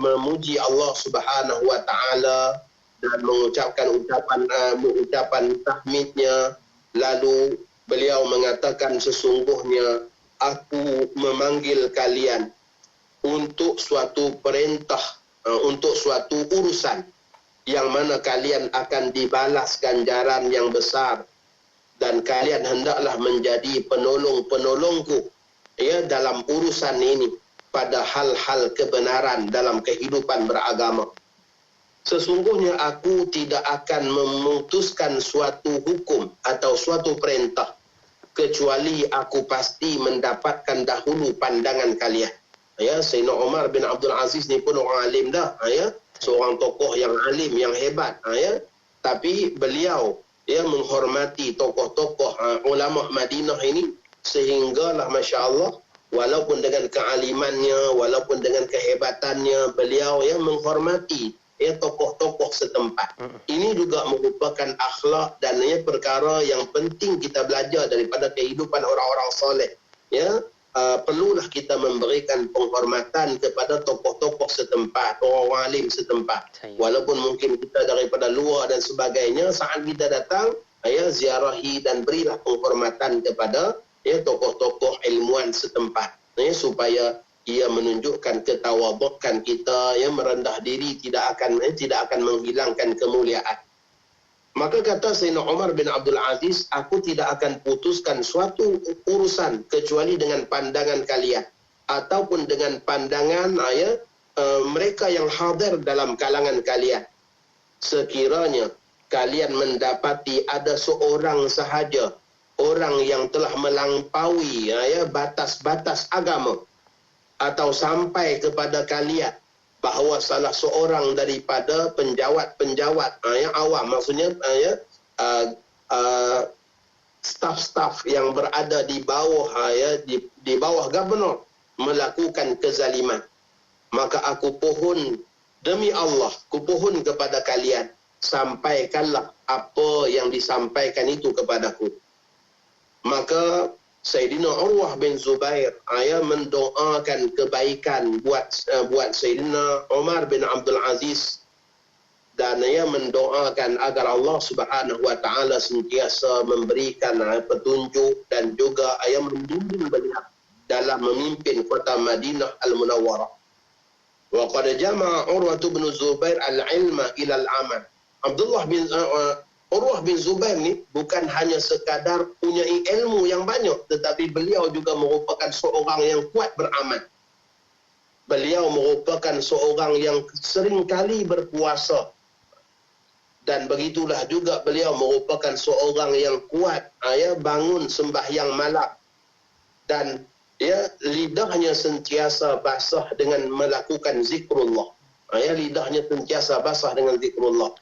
S7: memuji Allah Subhanahu wa taala dan mengucapkan ucapan tahmidnya. Lalu beliau mengatakan, sesungguhnya aku memanggil kalian untuk suatu perintah, untuk suatu urusan yang mana kalian akan dibalas ganjaran yang besar, dan kalian hendaklah menjadi penolong-penolongku dalam urusan ini pada hal-hal kebenaran dalam kehidupan beragama. Sesungguhnya aku tidak akan memutuskan suatu hukum atau suatu perintah kecuali aku pasti mendapatkan dahulu pandangan kalian. Ya, Sayyidina Umar bin Abdul Aziz ni pun orang alim dah, ya, seorang tokoh yang alim, yang hebat, ya. Tapi beliau menghormati tokoh-tokoh ulama Madinah ini sehinggalah masya-Allah, walaupun dengan kealimannya, walaupun dengan kehebatannya, beliau menghormati tokoh-tokoh setempat. Ini juga merupakan akhlak dan perkara yang penting kita belajar daripada kehidupan orang-orang soleh. Ya, perlulah kita memberikan penghormatan kepada tokoh-tokoh setempat, orang-orang alim setempat. Walaupun mungkin kita daripada luar dan sebagainya, saat kita datang, ziarahi dan berilah penghormatan kepada tokoh-tokoh ilmuwan setempat, supaya ia menunjukkan ketawadhukan kita, merendah diri, tidak akan menghilangkan kemuliaan. Maka kata Sayyidina Umar bin Abdul Aziz, aku tidak akan putuskan suatu urusan kecuali dengan pandangan kalian ataupun dengan pandangan mereka yang hadir dalam kalangan kalian. Sekiranya kalian mendapati ada seorang sahaja orang yang telah melampaui batas-batas agama, atau sampai kepada kalian bahawa salah seorang daripada penjawat-penjawat yang awam, maksudnya staf-staf yang berada di bawah di bawah gubernur melakukan kezaliman, maka aku pohon demi Allah, aku pohon kepada kalian, sampaikanlah apa yang disampaikan itu kepadaku. Maka Sayyidina Urwah bin Zubair mendoakan kebaikan buat Sayyidina Umar bin Abdul Aziz, dan mendoakan agar Allah Subhanahu wa taala sentiasa memberikan petunjuk dan juga membimbing beliau dalam memimpin kota Madinah Al-Munawwarah. Wa qad jama'a Urwah bin Zubair al-ilma ila al-amal. Urwah bin Zubair ni bukan hanya sekadar punya ilmu yang banyak, tetapi beliau juga merupakan seorang yang kuat beramal. Beliau merupakan seorang yang seringkali berpuasa. Dan begitulah juga beliau merupakan seorang yang kuat bangun sembahyang malam. Dan lidahnya sentiasa basah dengan melakukan zikrullah. Lidahnya sentiasa basah dengan zikrullah.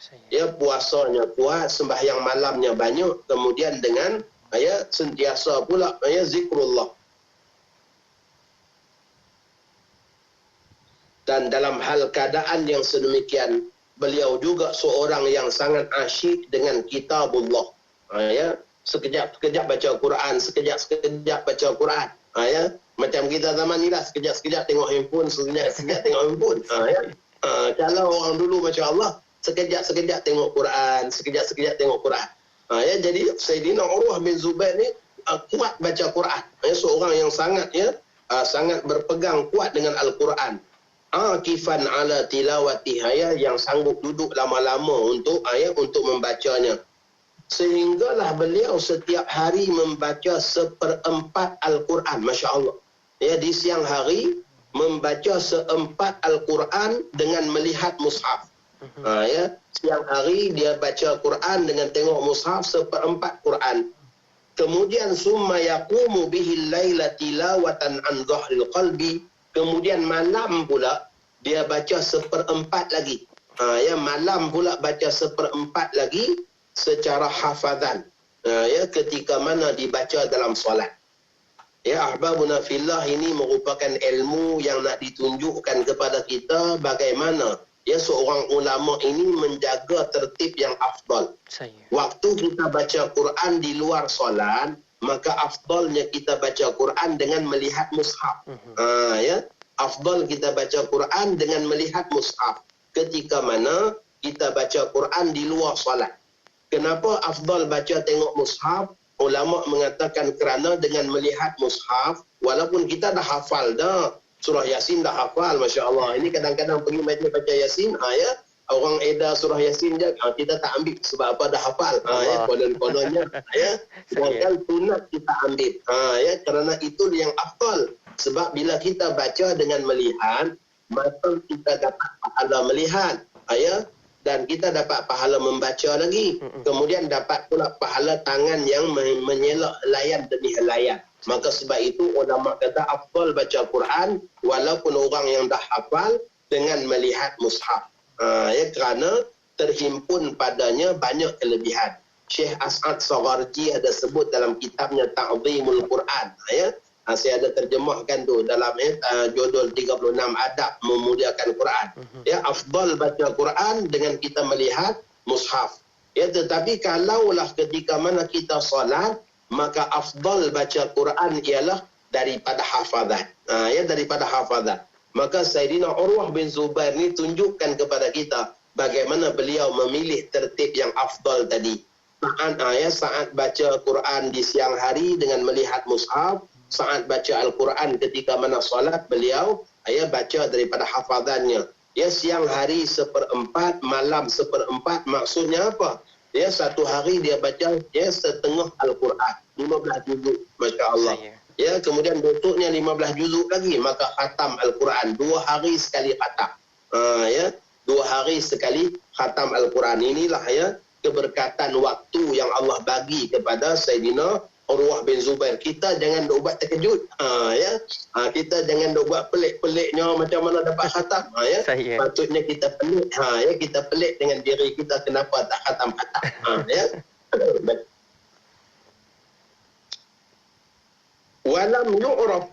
S7: Puasanya kuat, sembahyang malamnya banyak, kemudian dengan sentiasa pula zikrullah. Dan dalam hal keadaan yang sedemikian, beliau juga seorang yang sangat asyik dengan kitabullah. Sekejap-sekejap baca Quran, sekejap-sekejap baca Quran. Macam kita zaman ni lah, sekejap-sekejap tengok handphone, sekejap-sekejap tengok handphone. Kalau orang dulu Masya Allah, sekejap-sekejap tengok Quran, sekejap-sekejap tengok Quran. Jadi Sayyidina Urwah bin Zubair ni kuat baca Quran. Seorang yang sangat berpegang kuat dengan Al-Quran. Akifan ala tilawatiha, yang sanggup duduk lama-lama untuk membacanya. Sehinggalah beliau setiap hari membaca 1/4 Al-Quran, Masya Allah. Di siang hari membaca 1/4 Al-Quran dengan melihat mushaf. Siang hari dia baca Quran dengan tengok mushaf 1/4 Quran. Kemudian summa yaqumu bihil laila tilawatan an dhahril qalbi. Kemudian malam pula dia baca 1/4 lagi. Malam pula baca 1/4 lagi secara hafazan. Ketika mana dibaca dalam solat. Ahbabuna fillah, ini merupakan ilmu yang nak ditunjukkan kepada kita bagaimana seorang ulama ini menjaga tertib yang afdal. Waktu kita baca Quran di luar solat, maka afdalnya kita baca Quran dengan melihat mushaf. Afdal kita baca Quran dengan melihat mushaf. Ketika mana kita baca Quran di luar solat. Kenapa afdal baca tengok mushaf? Ulama mengatakan kerana dengan melihat mushaf, walaupun kita dah hafal dah, surah Yasin dah hafal, Masya Allah. Ini kadang-kadang pergi majlis baca Yasin, orang edar surah Yasin je, kita tak ambil sebab apa dah hafal. Konon-kononnya, sedangkan sunat kita ambil. Kerana itu yang afdal. Sebab bila kita baca dengan melihat, maka kita dapat pahala melihat. dan kita dapat pahala membaca lagi. Kemudian dapat pula pahala tangan yang menyelak layan demi helayan. Maka sebab itu ulama kata afdal baca Quran walaupun orang yang dah hafal dengan melihat mushaf. Ya, kerana terhimpun padanya banyak kelebihan. Syekh As'ad Sagharji ada sebut dalam kitabnya Ta'zimul Quran. Ya. Saya ada terjemahkan tu dalam judul 36 adab memuliakan Quran. Ya, afdal baca Quran dengan kita melihat mushaf. Ya, tetapi kalaulah ketika mana kita solat, maka afdal baca Quran ialah daripada hafazat. Ya, daripada hafazat. Maka Sayyidina Urwah bin Zubair ni tunjukkan kepada kita bagaimana beliau memilih tertib yang afdal tadi. Saat baca Quran di siang hari dengan melihat mushaf, saat baca Al-Quran ketika mana solat, beliau baca daripada hafazannya. Ya, siang hari 1/4, malam 1/4, maksudnya apa? Ya, satu hari dia baca setengah Al-Quran, 15 juzuk, Masya Allah. Ya, kemudian duduknya 15 juzuk lagi, maka khatam Al-Quran 2 hari sekali khatam. 2 hari sekali khatam Al-Quran. Inilah keberkatan waktu yang Allah bagi kepada Sayyidina Urwah bin Zubair. Kita jangan buat terkejut. Kita jangan buat pelik-peliknya macam mana dapat khatam. Patutnya kita pelik. Kita pelik dengan diri kita kenapa tak khatam-khatam. Walam yu'raf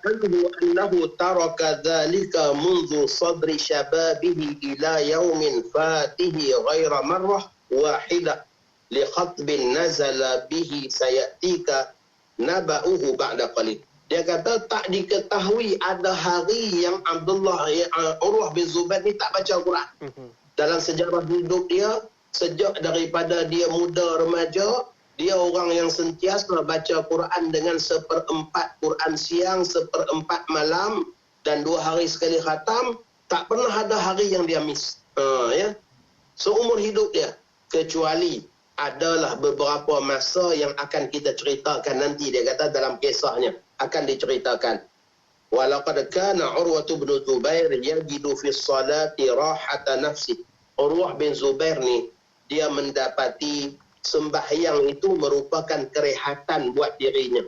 S7: annahu taraka dhalika mundu sadri syababihi ila yaumin fatihi ghaira marrah wahidah li khatbin nazala bihi sayatika naba'uhu ba'da qalil. Dia kata tak diketahui ada hari yang Urwah bin Zubair ni tak baca Al-Quran. Dalam sejarah hidup dia, sejak daripada dia muda remaja, dia orang yang sentiasa baca Quran dengan 1/4 Quran siang, 1/4 malam dan 2 hari sekali khatam. Tak pernah ada hari yang dia miss. Seumur hidup dia, kecuali adalah beberapa masa yang akan kita ceritakan nanti. Dia kata dalam kisahnya akan diceritakan. Walaqad kana Urwah bin Zubair yajidu fi salati rahata nafsi. Urwah bin Zubair ni dia mendapati sembahyang itu merupakan kerehatan buat dirinya.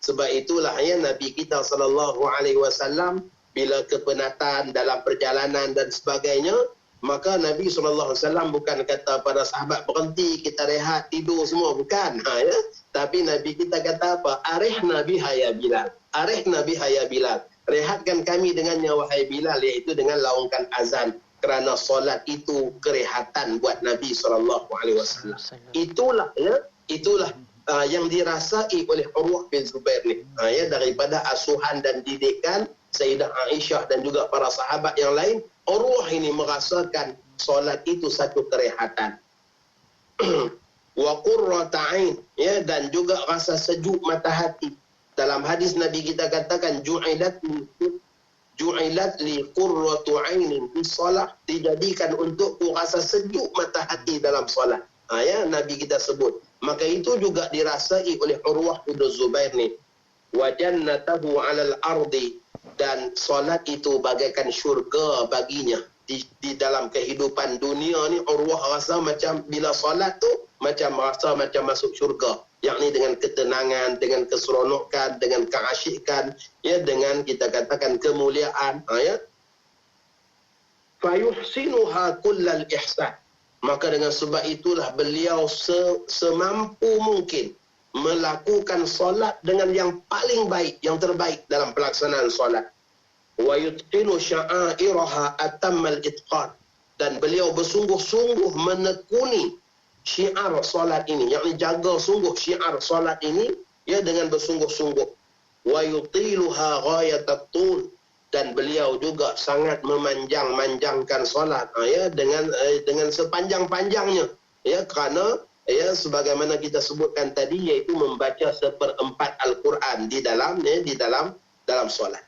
S7: Sebab itulah Nabi kita SAW bila kepenatan dalam perjalanan dan sebagainya, maka Nabi SAW bukan kata pada sahabat berhenti, kita rehat, tidur semua. Bukan. Tapi Nabi kita kata apa? Arihna biha ya Bilal. Arihna biha ya Bilal. Rehatkan kami dengannya wahai Bilal, iaitu dengan laungkan azan. Kerana solat itu kerehatan buat Nabi SAW. Itulah yang dirasai oleh Urwah bin Zubair ni. Daripada asuhan dan didikan Sayyidah Aisyah dan juga para sahabat yang lain, Urwah ini merasakan solat itu satu kerehatan. Wa qurrata ain, dan juga rasa sejuk mata hati. Dalam hadis Nabi kita katakan ju'ilat li qurratu ainin fi solat, dijadikan untukku rasa sejuk mata hati dalam solat. Nabi kita sebut. Maka itu juga dirasai oleh Urwah bin Zubair ni. Wa jannatahu 'alal ardi, dan solat itu bagaikan syurga baginya di dalam kehidupan dunia ni. Urwah rasa macam bila solat tu rasa macam masuk syurga, yakni dengan ketenangan, dengan keseronokan, dengan keasyikan, dengan kita katakan kemuliaan. Fayuhsinuha kullal ihsan. Maka dengan sebab itulah beliau semampu mungkin melakukan solat dengan yang paling baik, yang terbaik dalam pelaksanaan solat. Wa yutqinu sya'airaha atammal itqan, dan beliau bersungguh-sungguh menekuni syiar solat ini, yakni jaga sungguh syiar solat ini dengan bersungguh-sungguh. Wa yutiluha ghayatat tul, dan beliau juga sangat memanjang-manjangkan solat dengan sepanjang-panjangnya, kerana sebagaimana kita sebutkan tadi, iaitu membaca 1/4 Al-Quran di dalam solat.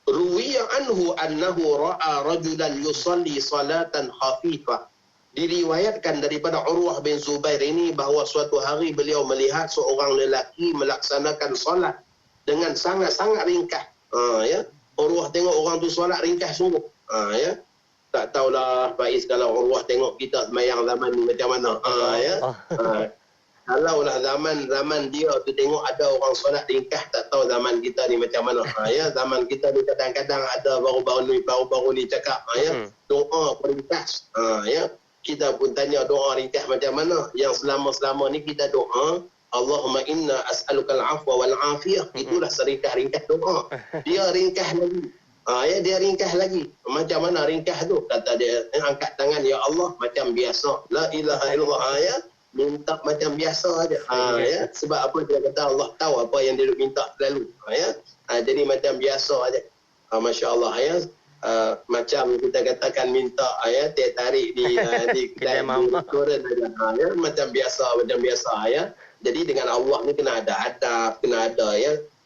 S7: Ruwiya anhu annahu ra'a rajulan yusalli salatan khafifah. Diriwayatkan daripada Urwah bin Zubair ini bahawa suatu hari beliau melihat seorang lelaki melaksanakan solat dengan sangat-sangat ringkas. Urwah tengok orang tu solat ringkas sungguh. Tak tahulah Faiz kalau Urwah tengok kita semayang zaman ni macam mana. Kalaulah zaman dia tu tengok ada orang solat ringkas, tak tahu zaman kita ni macam mana. Zaman kita ni kadang-kadang ada baru-baru ni cakap doa ringkas. Kita pun tanya doa ringkas macam mana. Yang selama-selama ni kita doa Allahumma inna as'alukal afwa wal afiyah. Itulah seringkas-ringkas doa. Dia ringkas lagi. Dia ringkas lagi. Macam mana ringkas tu? Kata dia, angkat tangan, ya Allah, macam biasa. La ilaha illallah. Minta macam biasa aja. Sebab apa dia kata Allah tahu apa yang dia minta selalu. Jadi macam biasa aja. Masya Allah. Macam kita katakan minta teh tarik di kedai restoran aja. Macam biasa Jadi dengan Allah ni kena ada adab, kena ada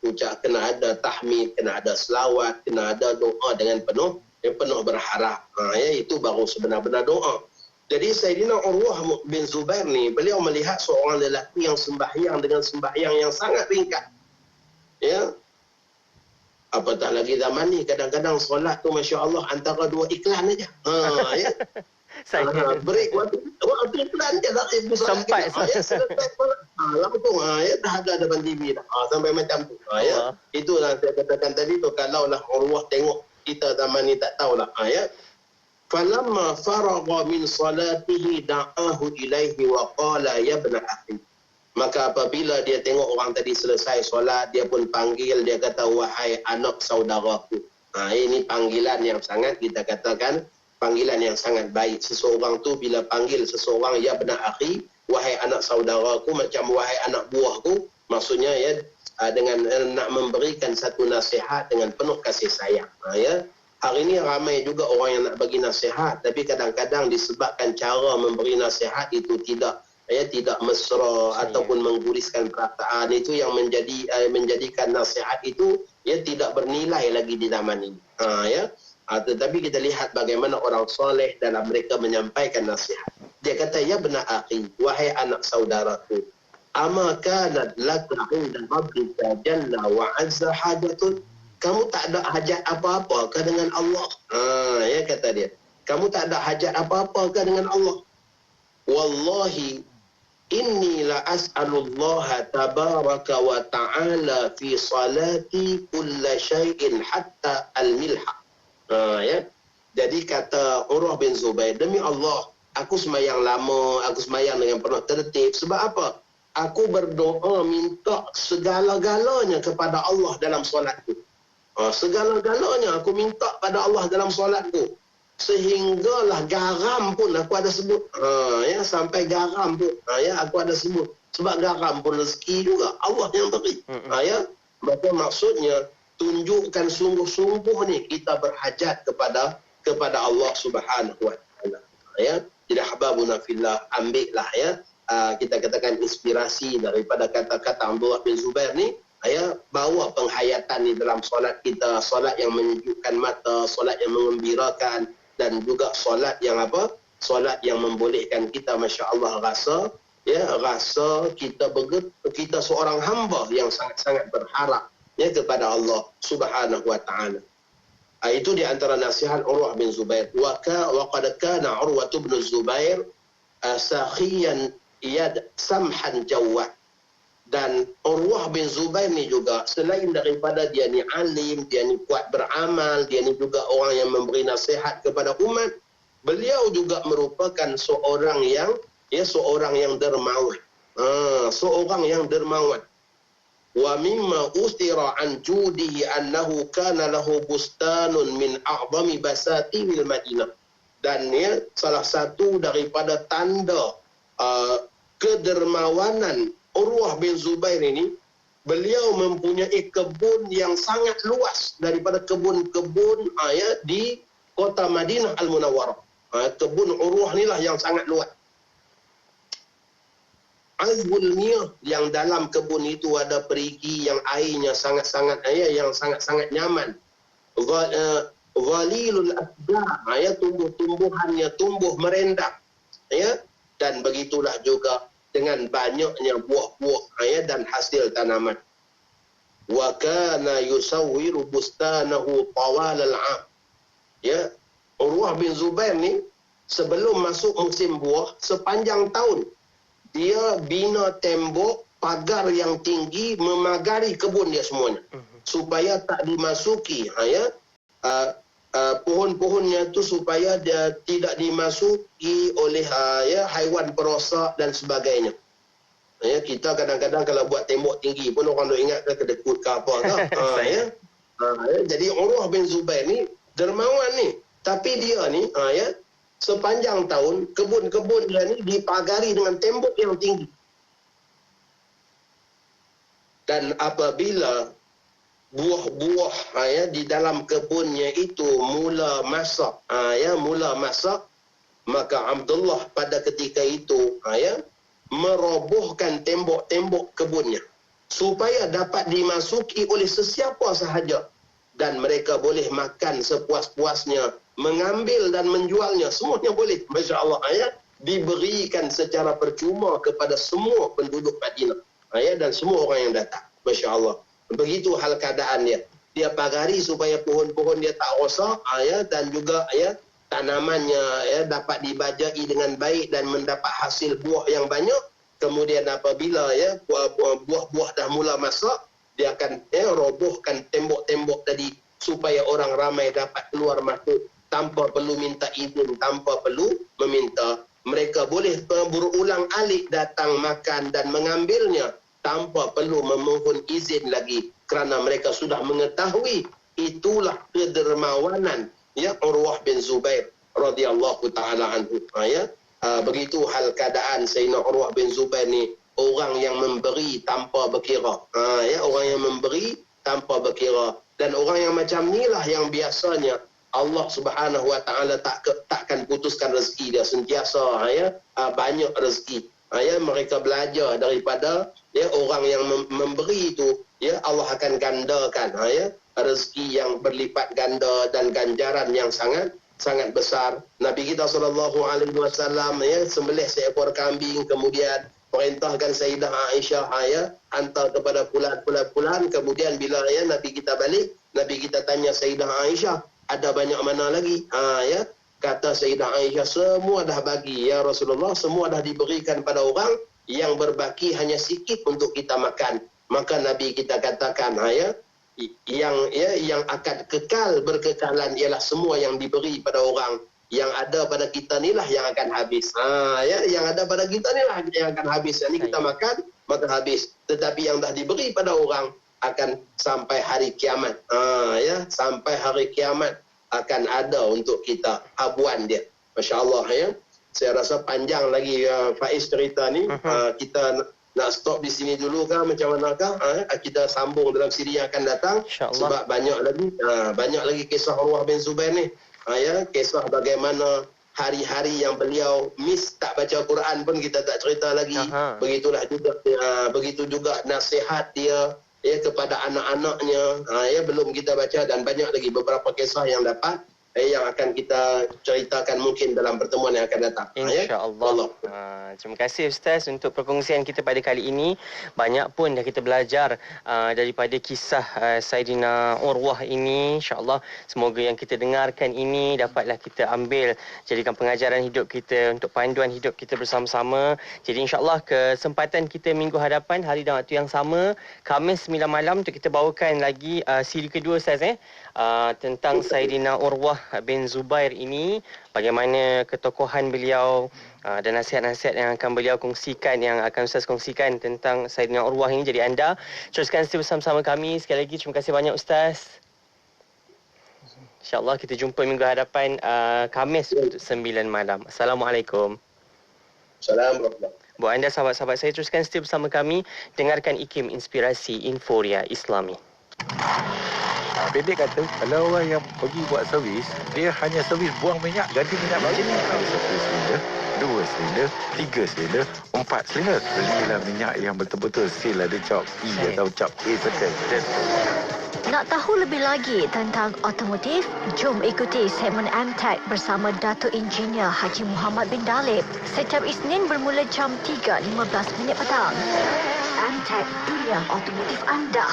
S7: ucap, kena ada tahmid, kena ada selawat, kena ada doa dengan penuh berharap. Itu baru sebenar-benar doa. Jadi Sayyidina Urwah bin Zubair ni, beliau melihat seorang lelaki yang sembahyang dengan sembahyang yang sangat ringkas. Apatah lagi zaman ni, kadang-kadang solat tu Masya Allah antara dua iklan aja. Break waktu iklan je lah. Sampai langsung dah ada depan TV dah. Sampai macam tu. Itulah saya katakan tadi tu, kalaulah Urwah tengok kita zaman ni tak tahulah. Falamma faragha min salatihi da'ahu ilaihi wa qala ya ibn akhi. Maka apabila dia tengok orang tadi selesai solat, dia pun panggil, dia kata wahai anak saudaraku. Ini panggilan yang sangat, kita katakan panggilan yang sangat baik. Seseorang tu bila panggil seseorang ya ibn akhi, wahai anak saudaraku, macam wahai anak buahku, maksudnya dengan nak memberikan satu nasihat dengan penuh kasih sayang. Hari ini ramai juga orang yang nak bagi nasihat, tapi kadang-kadang disebabkan cara memberi nasihat itu tidak mesra ataupun mengguriskan perasaan, itu yang menjadikan nasihat itu tidak bernilai lagi di zaman ini. Tetapi kita lihat bagaimana orang soleh dalam mereka menyampaikan nasihat. Dia kata, ya ibn akhi, wahai anak saudaraku, ama kanat laka 'inda rabbika jalla wa 'azza hajatun. Kamu tak ada hajat apa-apa ke dengan Allah? Kata dia. Kamu tak ada hajat apa-apa ke dengan Allah? Wallahi inni la as'alullaha tabaraka wa ta'ala fi salati kulla syai'in hatta al-milha. Jadi kata Urwah bin Zubair, demi Allah, aku semayang lama, aku semayang dengan penuh tertib. Sebab apa? Aku berdoa minta segala-galanya kepada Allah dalam solatku. Segala-galanya aku minta pada Allah dalam solatku. Sehinggalah garam pun aku ada sebut. Sampai garam pun aku ada sebut. Sebab garam pun rezeki juga Allah yang beri. Maka maksudnya tunjukkan sungguh-sungguh ni kita berhajat kepada Allah Subhanahu wa taala. Jadi ahbabuna fillah, ambillah kita katakan inspirasi daripada kata-kata Abdullah bin Zubair ni. Bawa penghayatan ni dalam solat kita, solat yang menyejukkan mata, solat yang mengembirakan, dan juga solat yang solat yang membolehkan kita Masya Allah rasa kita seorang hamba yang sangat-sangat berharap kepada Allah Subhanahu wa taala. Itu di antara nasihat Urwah bin Zubair. Wa qad kana Urwah bin Zubair sakhiyan samhan jawad. Dan Urwah bin Zubair ni juga, selain daripada dia ni alim, dia ni kuat beramal, dia ni juga orang yang memberi nasihat kepada umat, beliau juga merupakan seorang yang dermawan. Seorang yang dermawan. Wa mimma ustira an judihi annahu kana lahu bustanun min a'zami basatimil Madinah. Dan salah satu daripada tanda kedermawanan Urwah bin Zubair ini, beliau mempunyai kebun yang sangat luas daripada kebun-kebun di kota Madinah Al-Munawwarah. Kebun Urwah inilah yang sangat luas. Azbul miyah, yang dalam kebun itu ada perigi yang airnya sangat-sangat nyaman. Ghalilul asdar, tumbuh-tumbuhannya tumbuh merendah. Dan begitulah juga dengan banyaknya buah-buah dan hasil tanaman. Wa kana yusawwiru bustanahu tawal al-'am. Urwah bin Zubair ni sebelum masuk musim buah, sepanjang tahun dia bina tembok pagar yang tinggi memagari kebun dia semuanya supaya tak dimasuki pohon-pohonnya tu, supaya dia tidak dimasuki oleh haiwan perosak dan sebagainya. Kita kadang-kadang kalau buat tembok tinggi pun orang duk ingat kedekut ke apa ke. Jadi Urwah bin Zubair ni dermawan ni, tapi dia ni sepanjang tahun kebun-kebun dia ni dipagari dengan tembok yang tinggi. Dan apabila buah-buah di dalam kebunnya itu mula masak, maka Abdullah pada ketika itu merobohkan tembok-tembok kebunnya supaya dapat dimasuki oleh sesiapa sahaja dan mereka boleh makan sepuas-puasnya, mengambil dan menjualnya, semuanya boleh. Masya Allah, diberikan secara percuma kepada semua penduduk Madinah dan semua orang yang datang. Masya Allah. Begitu hal keadaan dia. Dia pagari supaya pohon-pohon dia tak rosak, dan juga tanamannya dapat dibajai dengan baik dan mendapat hasil buah yang banyak. Kemudian apabila buah-buah dah mula masak, dia akan robohkan tembok-tembok tadi supaya orang ramai dapat keluar masuk tanpa perlu minta izin, tanpa perlu meminta. Mereka boleh berulang-alik datang makan dan mengambilnya tanpa perlu memohon izin lagi, kerana mereka sudah mengetahui itulah kedermawanan Urwah bin Zubair radhiyallahu taala anhu. Begitu hal keadaan Sayyidina Urwah bin Zubair ni, orang yang memberi tanpa berkira. Orang yang memberi tanpa berkira. Dan orang yang macam inilah yang biasanya Allah Subhanahu wa taala takkan putuskan rezeki dia, sentiasa banyak rezeki. Mereka belajar daripada orang yang memberi itu, Allah akan gandakan rezeki yang berlipat ganda dan ganjaran yang sangat besar. Nabi kita SAW sembelih seekor kambing, kemudian perintahkan Sayyidah Aisyah hantar kepada fulan. Kemudian bila Nabi kita balik, Nabi kita tanya Sayyidah Aisyah, ada banyak mana lagi? Kata Sayyidah Aisyah, semua dah bagi ya Rasulullah, semua dah diberikan pada orang, yang berbaki hanya sikit untuk kita makan. Maka Nabi kita katakan yang akan kekal berkekalan ialah semua yang diberi pada orang. Yang ada pada kita ni lah yang akan habis. Yang ada pada kita ni lah yang akan habis. Yang ni kita makan, maka habis. Tetapi yang dah diberi pada orang akan sampai hari kiamat. Sampai hari kiamat akan ada untuk kita habuan dia. Masya Allah Saya rasa panjang lagi Faiz cerita ni. Kita nak stop di sini dulu kah, macam manakah? Kita sambung dalam siri yang akan datang. Sebab banyak lagi kisah Urwah bin Zubair ni. Kisah bagaimana hari-hari yang beliau miss tak baca Quran pun kita tak cerita lagi. Begitu juga nasihat dia kepada anak-anaknya belum kita baca, dan banyak lagi beberapa kisah yang dapat yang akan kita ceritakan mungkin dalam pertemuan yang akan datang.
S6: InsyaAllah. Terima kasih Ustaz untuk perkongsian kita pada kali ini. Banyak pun dah kita belajar daripada kisah Saidina Urwah ini. InsyaAllah semoga yang kita dengarkan ini dapatlah kita ambil, jadikan pengajaran hidup kita, untuk panduan hidup kita bersama-sama. Jadi insyaAllah kesempatan kita minggu hadapan, hari dan waktu yang sama, Khamis 9 malam, untuk kita bawakan lagi siri kedua Ustaz tentang Saidina Urwah bin Zubair ini, bagaimana ketokohan beliau dan nasihat-nasihat yang akan beliau kongsikan, yang akan Ustaz kongsikan tentang Saidina Urwah ini. Jadi anda teruskan setia bersama kami. Sekali lagi terima kasih banyak Ustaz. InsyaAllah kita jumpa minggu hadapan Khamis untuk 9 malam. Assalamualaikum.
S7: Assalamualaikum.
S6: Buat anda sahabat-sahabat saya, teruskan setia bersama kami. Dengarkan IKIM Inspirasi Inforia Islami.
S13: Pendek kata, kalau orang yang pergi buat servis, dia hanya servis buang minyak, ganti minyak baru. Satu silinder, 2 silinder, 3 silinder, 4 silinder. Belilah minyak yang betul-betul seal ada cap E atau cap A sekali.
S14: Nak tahu lebih lagi tentang otomotif? Jom ikuti segmen MTech bersama Datuk Engineer Haji Muhammad bin Dalib setiap Isnin bermula jam 3.15 petang. MTech, dunia otomotif anda.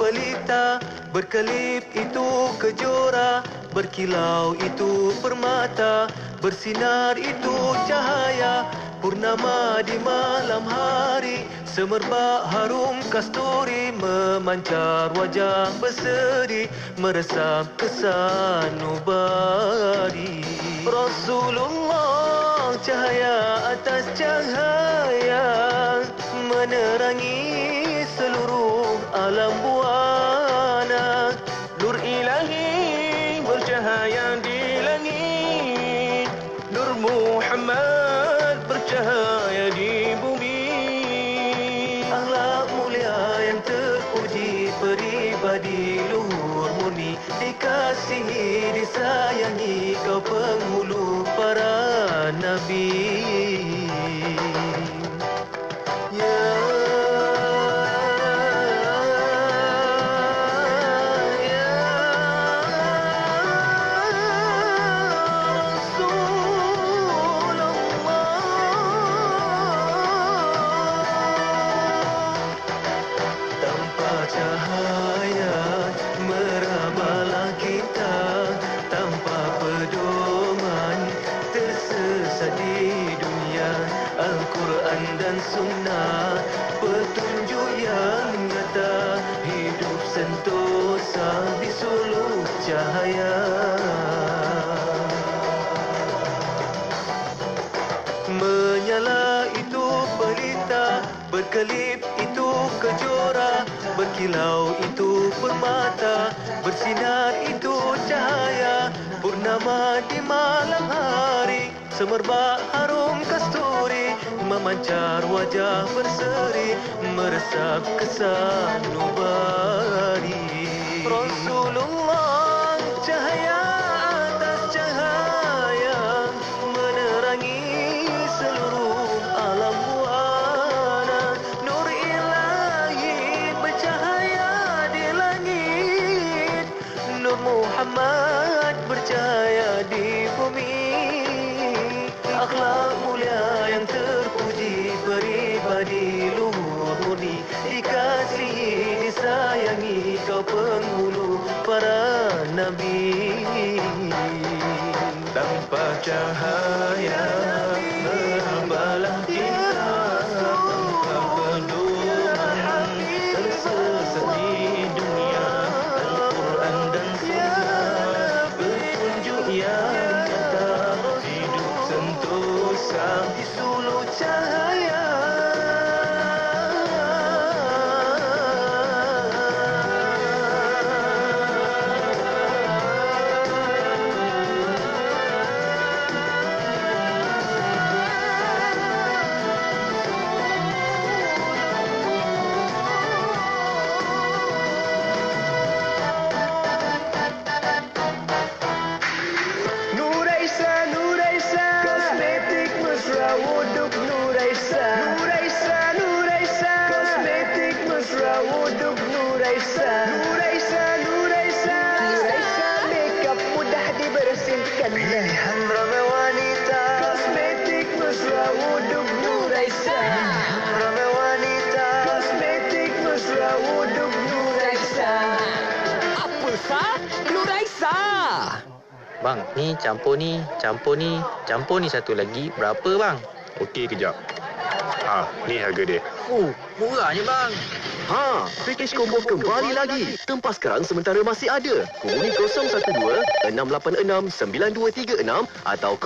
S15: pelita, berkelip itu kejora, berkilau itu permata, bersinar itu cahaya, purnama di malam hari, semerbak harum kasturi, memancar wajah berseri, meresap kesan nubari. Rasulullah, cahaya atas cahaya, menerangi seluruh alam buana. Nur ilahi bercahaya di langit, Nur Muhammad bercahaya di bumi. Akhlak mulia yang terpuji, peribadi luhur murni, dikasihi, disayangi, kau penghulu para nabi. Cahaya merabalah kita, tanpa pedoman tersesat di dunia. Al-Quran dan Sunnah, petunjuk yang nyata, hidup sentosa di suluk cahaya. Menyala itu pelita, berkelip itu kejora, berkilau itu permata, bersinar itu cahaya, purnama di malam hari, semerbak harum kasturi, memancar wajah berseri, meresap kesan nubari. Rasulullah, cahaya atas cahaya, menerangi seluruh alam buana. Nur ilahi bercahaya di langit, Nur Muhammad bercahaya di bumi. Akhlak mulia yang terpuji, peribadi luhur murni, dikasihi, disayangi, kau penghulu para nabi. Tanpa cahaya merabalah kita, tanpa pedoman tersesat di dunia. Al-Quran dan Sunnah, petunjuk yang nyata, hidup sentosa di suluk cahaya. Pilihan ramai wanita, kosmetik mesra wuduk Nuraisa. Ramai wanita, kosmetik mesra wuduk Nuraisa.
S16: Apa sah? Nuraisa.
S4: Bang, ni campur ni satu lagi. Berapa bang?
S13: Okey, kejap. Ni harga dia.
S4: Murahnya bang.
S17: Package combo kembali lagi. Tempah sekarang sementara masih ada. Hubungi 012 686 9236 atau